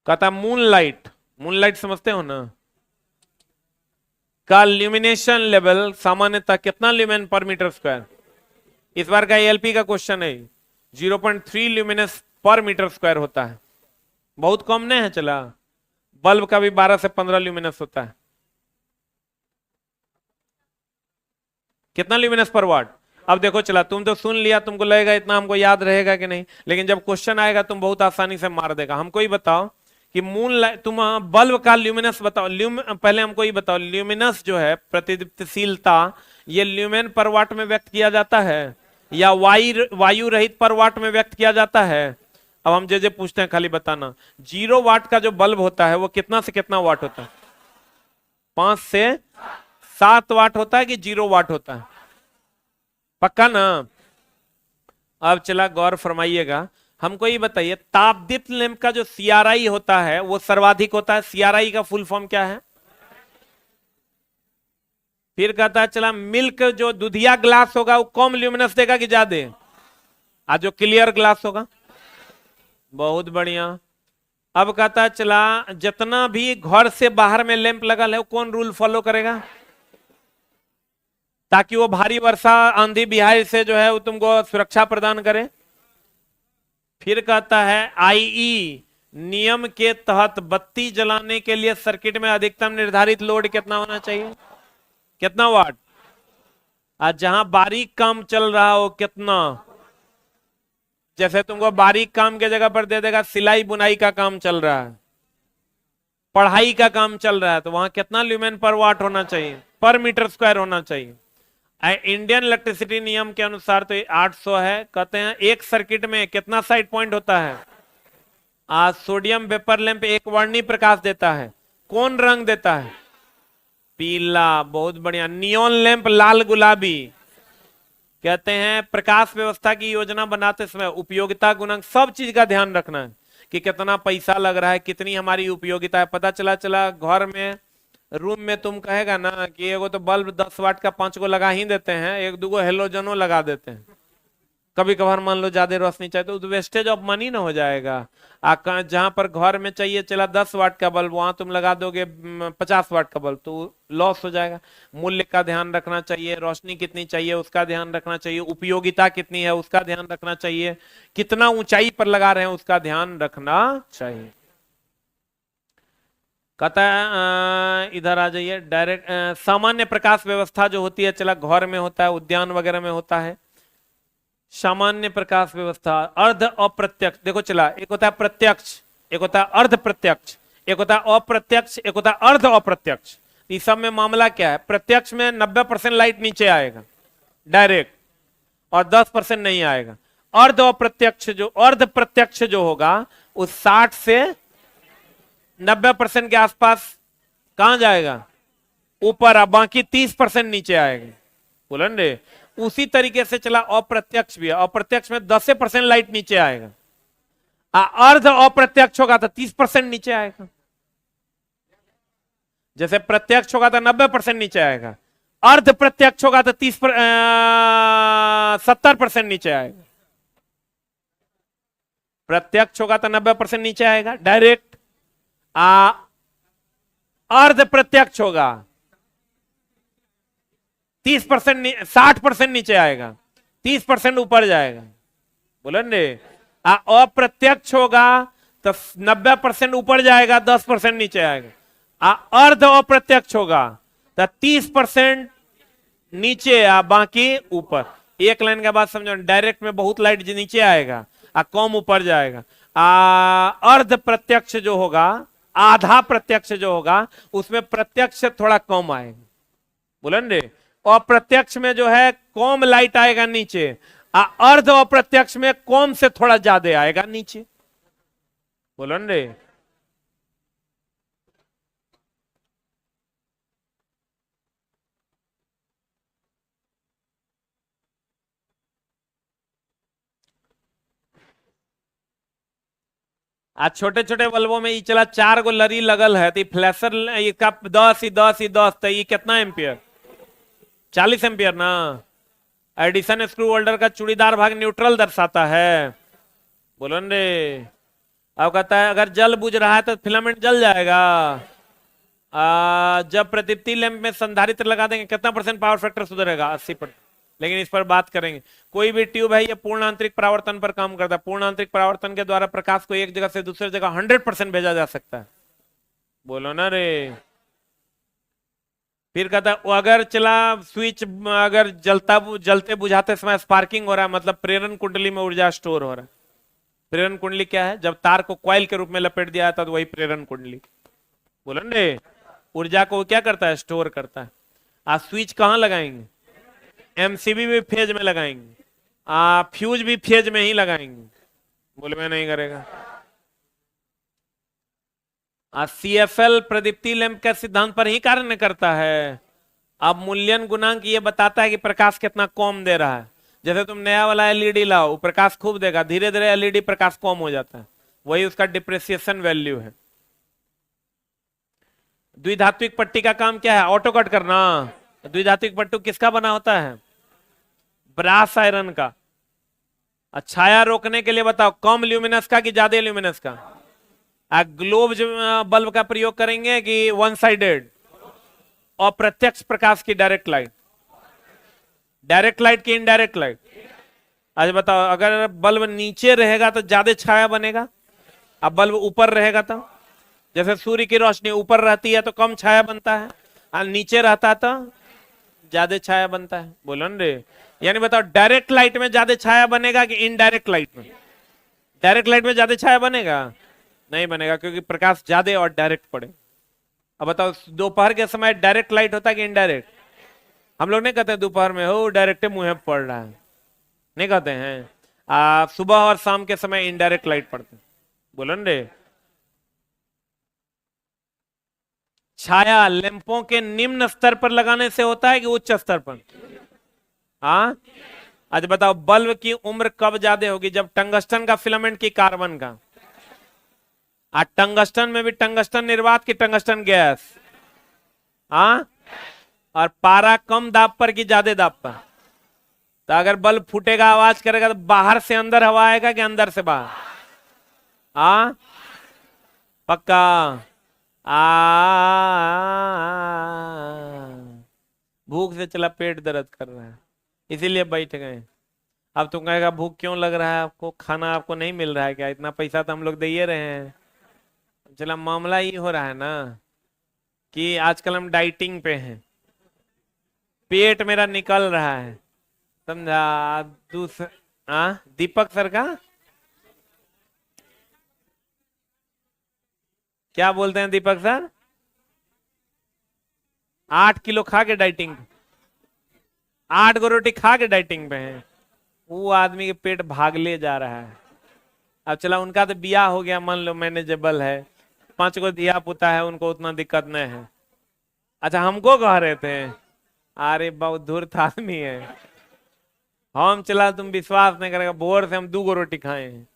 कहता मूनलाइट, मूनलाइट समझते हो ना, का ल्यूमिनेशन लेवल सामान्यतः कितना ल्यूमेन पर मीटर स्क्वायर। इस बार का एलपी का क्वेश्चन है, 0.3 ल्यूमिनस पर मीटर स्क्वायर होता है, बहुत कम नहीं है। चला बल्ब का भी 12 से 15 ल्यूमिनस होता है। कितना ल्यूमिनस पर वाट। अब देखो चला, तुम तो सुन लिया, तुमको लगेगा इतना हमको याद रहेगा कि नहीं, लेकिन जब क्वेश्चन आएगा तुम बहुत आसानी से मार देगा। हमको ही बताओ कि मून लाइट, तुम बल्ब का ल्यूमिनस बताओ। पहले हमको ये बताओ, ल्यूमिनस जो है प्रतिदीप्तशीलता, ये ल्यूमेन पर वाट में व्यक्त किया जाता है या वायु रहित पर वाट में व्यक्त किया जाता है। अब हम जे पूछते हैं खाली बताना। 0 वाट का जो बल्ब होता है वो कितना से कितना वाट होता है? 5 से 7 वाट होता है कि 0 वाट होता है? पक्का ना? अब चला गौर फरमाइएगा, हमको ये बताइए तापदीप्त लैंप का जो CRI होता है वो सर्वाधिक होता है। CRI का फुल फॉर्म क्या है? फिर कहता है चला मिल्क जो दूधिया ग्लास होगा वो कम ल्यूमिनस देगा कि ज्यादा? आज जो क्लियर ग्लास होगा, बहुत बढ़िया। अब कहता है चला जितना भी घर से बाहर में लैंप लगा है वो कौन रूल फॉलो करेगा ताकि वो भारी वर्षा आंधी बिहार से जो है वो तुमको सुरक्षा प्रदान करे? फिर कहता है IE नियम के तहत बत्ती जलाने के लिए सर्किट में अधिकतम निर्धारित लोड कितना होना चाहिए? कितना वाट? आज जहां बारीक काम चल रहा हो कितना, जैसे तुमको बारीक काम के जगह पर दे देगा सिलाई बुनाई का काम चल रहा है, पढ़ाई का काम चल रहा है, तो वहां कितना ल्यूमेन पर वाट होना चाहिए? पर मीटर स्क्वायर होना चाहिए। इंडियन इलेक्ट्रिसिटी नियम के अनुसार तो 800 है। कहते हैं एक सर्किट में कितना साइड पॉइंट होता है? आज सोडियम वेपर लैंप एक वर्णी प्रकाश देता है, कौन रंग देता है? पीला। बहुत बढ़िया। नियॉन लैंप लाल गुलाबी। कहते हैं प्रकाश व्यवस्था की योजना बनाते समय उपयोगिता गुणांक सब चीज का ध्यान रखना है कि कितना पैसा लग रहा है, कितनी हमारी उपयोगिता है। पता चला घर में रूम में तुम कहेगा ना कि एगो तो बल्ब 10 वाट का 5 को लगा ही देते हैं, 1-2 हेलोजनो लगा देते हैं। कभी कभार मान लो ज्यादा रोशनी चाहिए तो वेस्टेज ऑफ मनी ना हो जाएगा। जहां पर घर में चाहिए चला 10 वाट का बल्ब, वहां तुम लगा दोगे 50 वाट का बल्ब, तो लॉस हो जाएगा। मूल्य का ध्यान रखना चाहिए, रोशनी कितनी चाहिए उसका ध्यान रखना चाहिए, उपयोगिता कितनी है उसका ध्यान रखना चाहिए, कितना ऊंचाई पर लगा रहे हैं उसका ध्यान रखना चाहिए। कहता है इधर आ जाइए डायरेक्ट। सामान्य प्रकाश व्यवस्था जो होती है चला घर में होता है, उद्यान वगैरह में होता है। सामान्य प्रकाश व्यवस्था अर्ध अप्रत्यक्ष, देखो चला एक होता है प्रत्यक्ष, एक होता है अर्ध प्रत्यक्ष, एक होता है अप्रत्यक्ष, एक होता है अर्ध अप्रत्यक्ष। इस सब में मामला क्या है? प्रत्यक्ष में 90% लाइट नीचे आएगा डायरेक्ट और 10% नहीं आएगा। अर्ध अप्रत्यक्ष जो अर्ध प्रत्यक्ष जो होगा उस 60 से 90% के आसपास कहां जाएगा? ऊपर, अब बाकी 30% नीचे आएगा। बोलन रे। उसी तरीके से चला अप्रत्यक्ष भी है, अप्रत्यक्ष में 10% लाइट नीचे आएगा, अर्ध अप्रत्यक्ष होगा तो 30% नीचे आएगा। जैसे प्रत्यक्ष होगा तो 90% नीचे आएगा, अर्ध प्रत्यक्ष होगा तो 70% नीचे आएगा। प्रत्यक्ष होगा तो 90% नीचे आएगा डायरेक्ट, अर्ध प्रत्यक्ष होगा 30%, 60% नीचे आएगा, 30% ऊपर जाएगा। बोलन रे। अप्रत्यक्ष होगा तो 90% ऊपर जाएगा, 10% नीचे आएगा। अर्ध अप्रत्यक्ष होगा तो 30% नीचे या बाकी ऊपर। एक लाइन का बात समझो, डायरेक्ट में बहुत लाइट नीचे आएगा, कम ऊपर जाएगा। अर्ध प्रत्यक्ष जो होगा, आधा प्रत्यक्ष जो होगा, उसमें प्रत्यक्ष थोड़ा कम आएगा। बोलन रे। अप्रत्यक्ष में जो है कम लाइट आएगा नीचे, अर्ध अप्रत्यक्ष में कम से थोड़ा ज्यादा आएगा नीचे। बोलो न रे। आज छोटे छोटे बल्बों में ये चला 4 गो लरी लगल है, तो फ्लैशर इसका 10 ही 10 ही 10, तो ये कितना एम्पियर? 40 एम्पियर ना। एडिशन स्क्रू होल्डर का चूड़ीदार भाग न्यूट्रल दर्शाता है। बोलो न रे। अब कहता है अगर जल बुझ रहा है तो फिलामेंट जल जाएगा। जब प्रदीप्ति लैंप में संधारित्र लगा देंगे कितना % पावर फैक्टर सुधरेगा? 80%। लेकिन इस पर बात करेंगे। कोई भी ट्यूब है ये पूर्ण आंतरिक परावर्तन पर काम करता है। पूर्ण आंतरिक परावर्तन के द्वारा प्रकाश को एक जगह से दूसरी जगह 100% भेजा जा सकता है। बोलो ना रे। फिर कहता है अगर चला स्विच, अगर जलते बुझाते समय स्पार्किंग हो रहा है, मतलब प्रेरण कुंडली में ऊर्जा स्टोर हो रहा है। प्रेरण कुंडली क्या है? जब तार को कॉइल के रूप में लपेट दिया जाता है तो वही प्रेरण कुंडली। बोलो ना रे। ऊर्जा को क्या करता है? स्टोर करता है। आज स्विच कहां लगाएंगे? एमसीबी भी फेज में लगाएंगे, फ्यूज भी फेज में ही लगाएंगे। बोले में नहीं करेगा। सीएफएल प्रदीप्ति लैंप के सिद्धांत पर ही कार्य करता है। अब मूल्यन गुणांक ये बताता है कि प्रकाश कितना कम दे रहा है। जैसे तुम नया वाला एलईडी लाओ, प्रकाश खूब देगा, धीरे धीरे एलईडी प्रकाश कम हो जाता है, वही उसका डिप्रिसिएशन वैल्यू है। द्विधात्विक पट्टी का काम क्या है? ऑटो कट करना। द्विधात्विक पट्टी किसका बना होता है? ब्रास आयरन का। छाया रोकने के लिए बताओ कम ल्यूमिनस का कि ज्यादा ल्यूमिनस का? ग्लोब बल्ब का प्रयोग करेंगे कि वन साइडेड? और प्रत्यक्ष प्रकाश की डायरेक्ट लाइट? डायरेक्ट लाइट की इनडायरेक्ट लाइट? आज बताओ अगर बल्ब नीचे रहेगा तो ज्यादा छाया बनेगा, अब बल्ब ऊपर रहेगा तो? जैसे सूर्य की रोशनी ऊपर रहती है तो कम छाया बनता है, और नीचे रहता तो ज्यादा छाया बनता है। बोलो न रे। यानी बताओ डायरेक्ट लाइट में ज्यादा छाया बनेगा कि इनडायरेक्ट लाइट में? डायरेक्ट लाइट में ज्यादा छाया बनेगा? नहीं बनेगा, क्योंकि प्रकाश ज्यादा और डायरेक्ट पड़े। अब बताओ दोपहर के समय डायरेक्ट लाइट होता है कि इनडायरेक्ट? हम लोग नहीं कहते दोपहर में हो डायरेक्ट मुंह पड़ रहा है, नहीं कहते हैं। सुबह और शाम के समय इनडायरेक्ट लाइट पड़ते हैं। बोलो न रे। छाया लैंपों के निम्न स्तर पर लगाने से होता है कि उच्च स्तर पर? हाँ। आज बताओ बल्ब की उम्र कब ज्यादा होगी? जब टंगस्टन का फिलामेंट की कार्बन का? टंगस्टन में भी टंगस्टन निर्वात की टंगस्टन गैस? हाँ। और पारा कम दाब पर कि ज्यादा दाब पर? तो अगर बल्ब फूटेगा आवाज करेगा तो बाहर से अंदर हवा आएगा कि अंदर से बाहर? हाँ पक्का। भूख से चला पेट दर्द कर रहा है इसीलिए बैठ गए। अब तुम कहेगा भूख क्यों लग रहा है आपको? खाना आपको नहीं मिल रहा है क्या? इतना पैसा तो हम लोग दे ही रहे हैं। चला मामला ये हो रहा है ना कि आजकल हम डाइटिंग पे हैं, पेट मेरा निकल रहा है, समझा? दूसरा दीपक सर का क्या बोलते हैं? दीपक सर 8 किलो खा के डाइटिंग, 8 गो रोटी खा के डाइटिंग पे है। वो आदमी के पेट भागले जा रहा है। अब चला उनका तो बियाह हो गया, मान लो मैनेजेबल है, 5 गो दिया पुता है, उनको उतना दिक्कत नहीं है। अच्छा हमको कह रहे थे अरे बहुत धूर्त आदमी है हम, चला तुम विश्वास नहीं करेगा, भोर से हम 2 गो रोटी खाए हैं।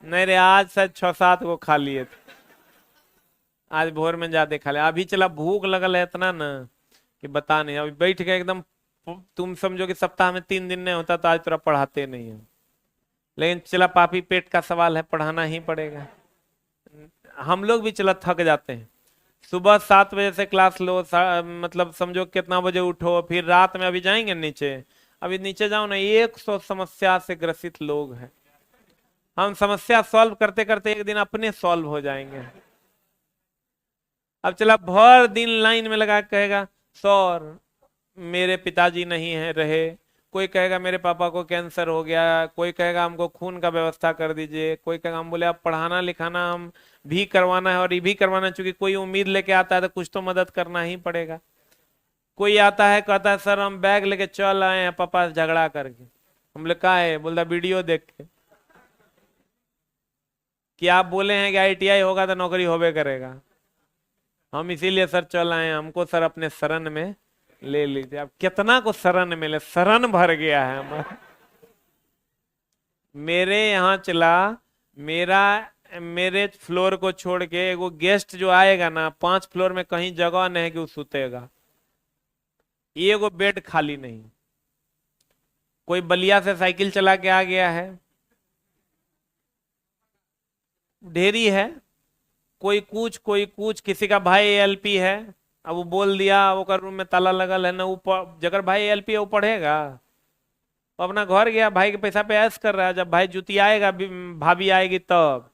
नहीं रे आज शायद 6-7 गो खा लिए थे, आज भोर में ज्यादा खा लिया। अभी चला भूख लगल है इतना ना कि बता नहीं, अभी बैठ के एकदम, तुम समझो कि सप्ताह में 3 दिन नहीं होता तो आज तरह पढ़ाते नहीं है। लेकिन चला पापी पेट का सवाल है, पढ़ाना ही पड़ेगा। हम लोग भी चला थक जाते हैं। सुबह 7 बजे से क्लास लो, मतलब समझो कितना बजे उठो, फिर रात में अभी जाएंगे नीचे, अभी नीचे जाओ ना 100 समस्या से ग्रसित लोग हैं। हम समस्या सॉल्व करते करते एक दिन अपने सॉल्व हो जाएंगे। अब चला भर दिन लाइन में लगा कहेगा सर मेरे पिताजी नहीं है रहे, कोई कहेगा मेरे पापा को कैंसर हो गया, कोई कहेगा हमको खून का व्यवस्था कर दीजिए, कोई कहेगा, हम बोले अब पढ़ाना लिखाना हम भी करवाना है और ये भी करवाना है, चूंकि कोई उम्मीद लेके आता है तो कुछ तो मदद करना ही पड़ेगा। कोई आता है कहता है सर हम बैग लेके चल आए हैं पापा से झगड़ा करके। हम लोग कहा है, बोलता वीडियो देख के कि आप बोले हैं कि ITI होगा तो नौकरी होबे करेगा, हम इसीलिए सर चल आए हैं, हमको सर अपने शरण में ले लीजिए। अब कितना को शरण मिले, शरण भर गया है हमारा। मेरे यहाँ चला, मेरे फ्लोर को छोड़ के वो गेस्ट जो आएगा ना, 5 फ्लोर में कहीं जगह नहीं कि वो सुतेगा, ये वो बेड खाली नहीं। कोई बलिया से साइकिल चला के आ गया है, ढेरी है, कोई कुछ, किसी का भाई ALP है, अब वो बोल दिया वो रूम में ताला लगल है ना, वो जगह भाई ALP है वो पढ़ेगा, वो अपना घर गया, भाई के पैसा पे ऐश कर रहा है। जब भाई जुती आएगा, भाभी आएगी तब,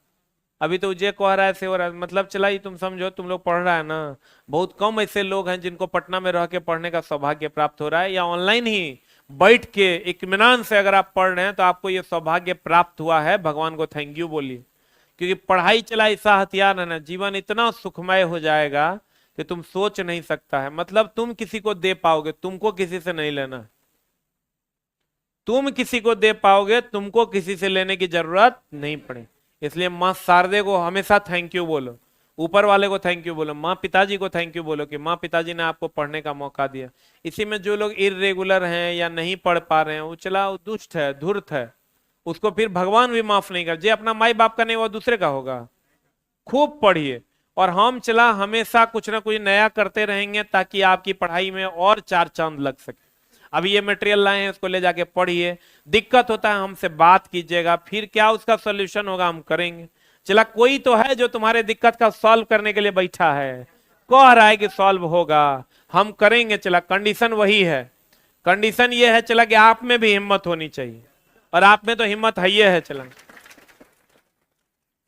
अभी तो जे कह रहा है से हो रहा है। मतलब चला ही, तुम समझो, तुम लोग पढ़ रहा है ना, बहुत कम ऐसे लोग हैं जिनको पटना में रह के पढ़ने का सौभाग्य प्राप्त हो रहा है, या ऑनलाइन ही बैठ के इत्मीनान से अगर आप पढ़ रहे हैं तो आपको ये सौभाग्य प्राप्त हुआ है। भगवान को थैंक यू बोलिए, क्योंकि पढ़ाई चला ऐसा हथियार है ना, जीवन इतना सुखमय हो जाएगा कि तुम सोच नहीं सकता है। मतलब तुम किसी को दे पाओगे, तुमको किसी से नहीं लेना, तुम किसी को दे पाओगे, तुमको किसी से लेने की जरूरत नहीं पड़े। इसलिए माँ शारदे को हमेशा थैंक यू बोलो, ऊपर वाले को थैंक यू बोलो, माँ पिताजी को थैंक यू बोलो कि माँ पिताजी ने आपको पढ़ने का मौका दिया। इसी में जो लोग इरेगुलर हैं या नहीं पढ़ पा रहे हैं, वो चला वो दुष्ट है, धूर्त है, उसको फिर भगवान भी माफ नहीं कर। जो अपना माई बाप का नहीं वो दूसरे का होगा। खूब पढ़िए, और हम चला हमेशा कुछ ना कुछ नया करते रहेंगे ताकि आपकी पढ़ाई में और 4 चांद लग सके। अभी ये मटेरियल लाए हैं, उसको ले जाके पढ़िए, दिक्कत होता है हमसे बात कीजिएगा, फिर क्या उसका सोल्यूशन होगा हम करेंगे। चला कोई तो है जो तुम्हारे दिक्कत का सॉल्व करने के लिए बैठा है, कह रहा है कि सॉल्व होगा, हम करेंगे। चला कंडीशन वही है, कंडीशन ये है चला कि आप में भी हिम्मत होनी चाहिए, और आप में तो हिम्मत है ही है। चला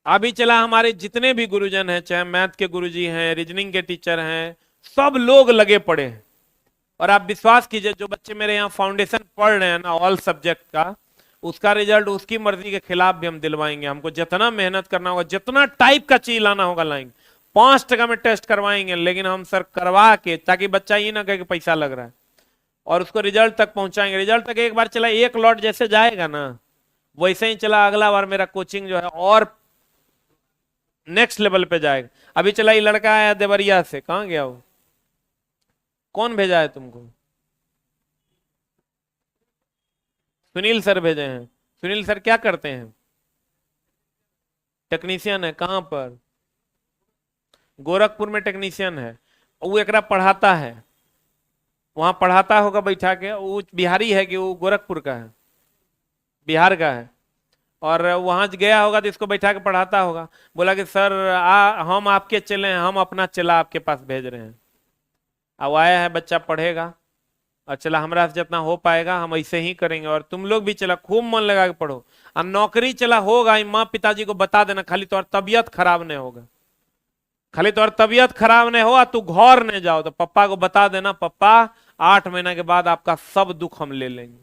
अभी चला हमारे जितने भी गुरुजन हैं, चाहे मैथ के गुरुजी हैं, रीजनिंग के टीचर हैं, सब लोग लगे पड़े हैं। और आप विश्वास कीजिए, जो बच्चे मेरे यहाँ फाउंडेशन पढ़ रहे हैं ना ऑल सब्जेक्ट का, उसका रिजल्ट उसकी मर्जी के खिलाफ भी हम दिलवाएंगे। हमको जितना मेहनत करना होगा, जितना टाइप का चीज लाना होगा लाएंगे। 5% में टेस्ट करवाएंगे, लेकिन हम सर करवा के, ताकि बच्चा ये ना कहे कि पैसा लग रहा है, और उसको रिजल्ट तक पहुंचाएंगे। रिजल्ट तक एक बार चला, एक लॉट जैसे जाएगा ना, वैसे ही चला अगला बार मेरा कोचिंग जो है और नेक्स्ट लेवल पे जाएगा। अभी चला ये लड़का आया देवरिया से, कहां गया वो, कौन भेजा है तुमको? सुनील सर भेजे हैं। सुनील सर क्या करते हैं? टेक्नीशियन है। कहां पर? गोरखपुर में टेक्नीशियन है। वो एकरा पढ़ाता है, वहां पढ़ाता होगा बैठा के। वो बिहारी है कि वो गोरखपुर का है? बिहार का है। और वहां गया होगा तो इसको बैठा के पढ़ाता होगा। बोला कि सर हम आपके चले हैं, हम अपना चला आपके पास भेज रहे हैं। अब आया है बच्चा, पढ़ेगा, और चला हमरा से जितना हो पाएगा हम ऐसे ही करेंगे। और तुम लोग भी चला खूब मन लगा के पढ़ो। अब नौकरी चला होगा, माँ पिताजी को बता देना, खाली तो तबियत खराब नहीं होगा, खाली तो तबियत खराब नहीं हो, तू घर नहीं जाओ तो पप्पा को बता देना, पप्पा 8 महीना के बाद आपका सब दुख हम ले लेंगे,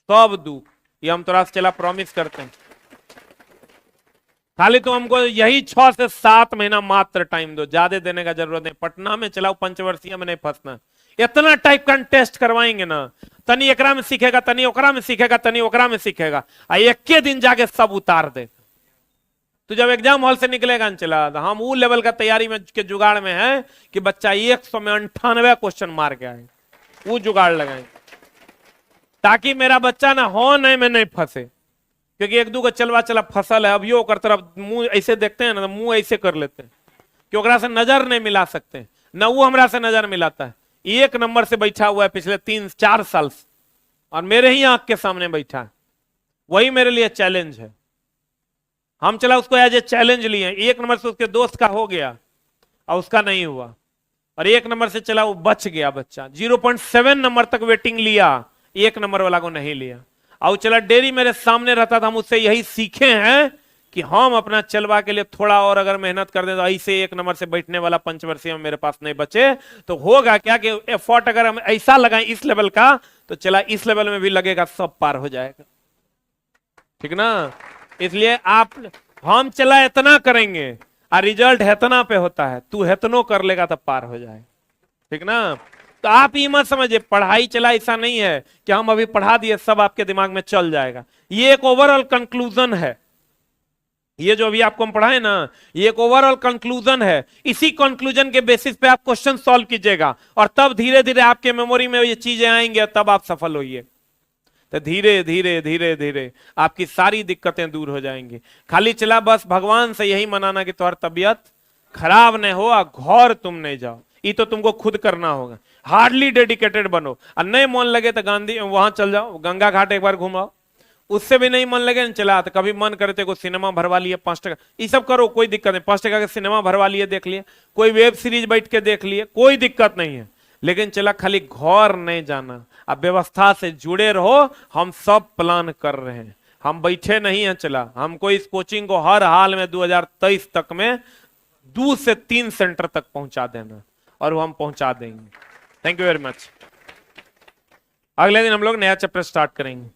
सब दुख, ये हम थोड़ा चला प्रॉमिस करते हैं। खाली तो हमको यही 6 से 7 महीना मात्र टाइम दो, ज्यादा देने का जरूरत नहीं। पटना में चलाओ, पंचवर्षीय में नहीं फंसना। इतना टाइप का टेस्ट करवाएंगे ना, तनी एकरा में सीखेगा, तनी ओकरा में सीखेगा, तनी ओकरा में सीखेगा, एक के दिन जाके सब उतार दे। तो जब एग्जाम हॉल से निकलेगा न चला, हम वो लेवल का तैयारी में के जुगाड़ में है कि बच्चा 100 में 98 क्वेश्चन मार के आए, वो जुगाड़ लगाए, ताकि मेरा बच्चा ना हो नहीं में नहीं फंसे। क्योंकि एक दो को चलवा चला फसल है, अभियो कर तरफ मुंह ऐसे देखते हैं ना, मुंह ऐसे कर लेते हैं कि ओकरा से नजर नहीं मिला सकते, ना वो हमरा से नजर मिलाता है। 1 नंबर से बैठा हुआ है पिछले 3-4 साल से, और मेरे ही आंख के सामने बैठा है। वही मेरे लिए चैलेंज है। हम चला उसको एज ए चैलेंज लिए। 1 नंबर से उसके दोस्त का हो गया और उसका नहीं हुआ, और 1 नंबर से चला वो बच गया बच्चा। 0.7 नंबर तक वेटिंग लिया, 1 नंबर वाला को नहीं लिया। और चला डेरी मेरे सामने रहता था, हम उससे यही सीखे हैं कि हम अपना चलवा के लिए थोड़ा और अगर मेहनत कर दें तो ऐसे 1 नंबर से बैठने वाला पंचवर्षीय में मेरे पास नहीं बचे तो होगा क्या कि एफर्ट अगर हम ऐसा लगाएं इस लेवल का, तो चला इस लेवल में भी लगेगा, सब पार हो जाएगा। ठीक ना? इसलिए हम चला इतना करेंगे और रिजल्ट हेतना पे होता है, तू हेतनो कर लेगा तब पार हो जाए। ठीक ना? तो आप ये मत समझिए पढ़ाई चला ऐसा नहीं है कि हम अभी पढ़ा दिए सब आपके दिमाग में चल जाएगा। ये एक ओवरऑल कंक्लूजन है, ये जो अभी आपको हम पढ़ाए ना ये एक ओवरऑल कंक्लूजन है। इसी कंक्लूजन के बेसिस पे आप क्वेश्चन सॉल्व कीजिएगा और तब धीरे धीरे आपके मेमोरी में ये चीजें आएंगे तब आप सफल होइए। तो धीरे धीरे धीरे धीरे आपकी सारी दिक्कतें दूर हो जाएंगी। खाली चला बस भगवान से यही मनाना कि तुम्हारी तबीयत खराब नहीं हो और घर तुम नहीं जाओ, ये तो तुमको खुद करना होगा। हार्डली डेडिकेटेड बनो और नहीं मन लगे तो गांधी वहां चल जाओ, गंगा घाट एक बार घुमाओ। उससे भी नहीं मन लगे न चला तो कभी मन करे तो सिनेमा भरवा लिए 5 टका, ये सब करो कोई दिक्कत नहीं। 5 टका के सिनेमा भरवा लिए देख लिए, कोई वेब सीरीज बैठ के देख लिए, कोई दिक्कत नहीं है। लेकिन चला खाली घर नहीं जाना, अब व्यवस्था से जुड़े रहो। हम सब प्लान कर रहे हैं, हम बैठे नहीं हैं। चला हमको इस कोचिंग को हर हाल में 2023 तक में 2 से 3 सेंटर तक पहुंचा देना और वो हम पहुंचा देंगे। Thank you very much. अगले दिन हम लोग नया चैप्टर स्टार्ट करेंगे।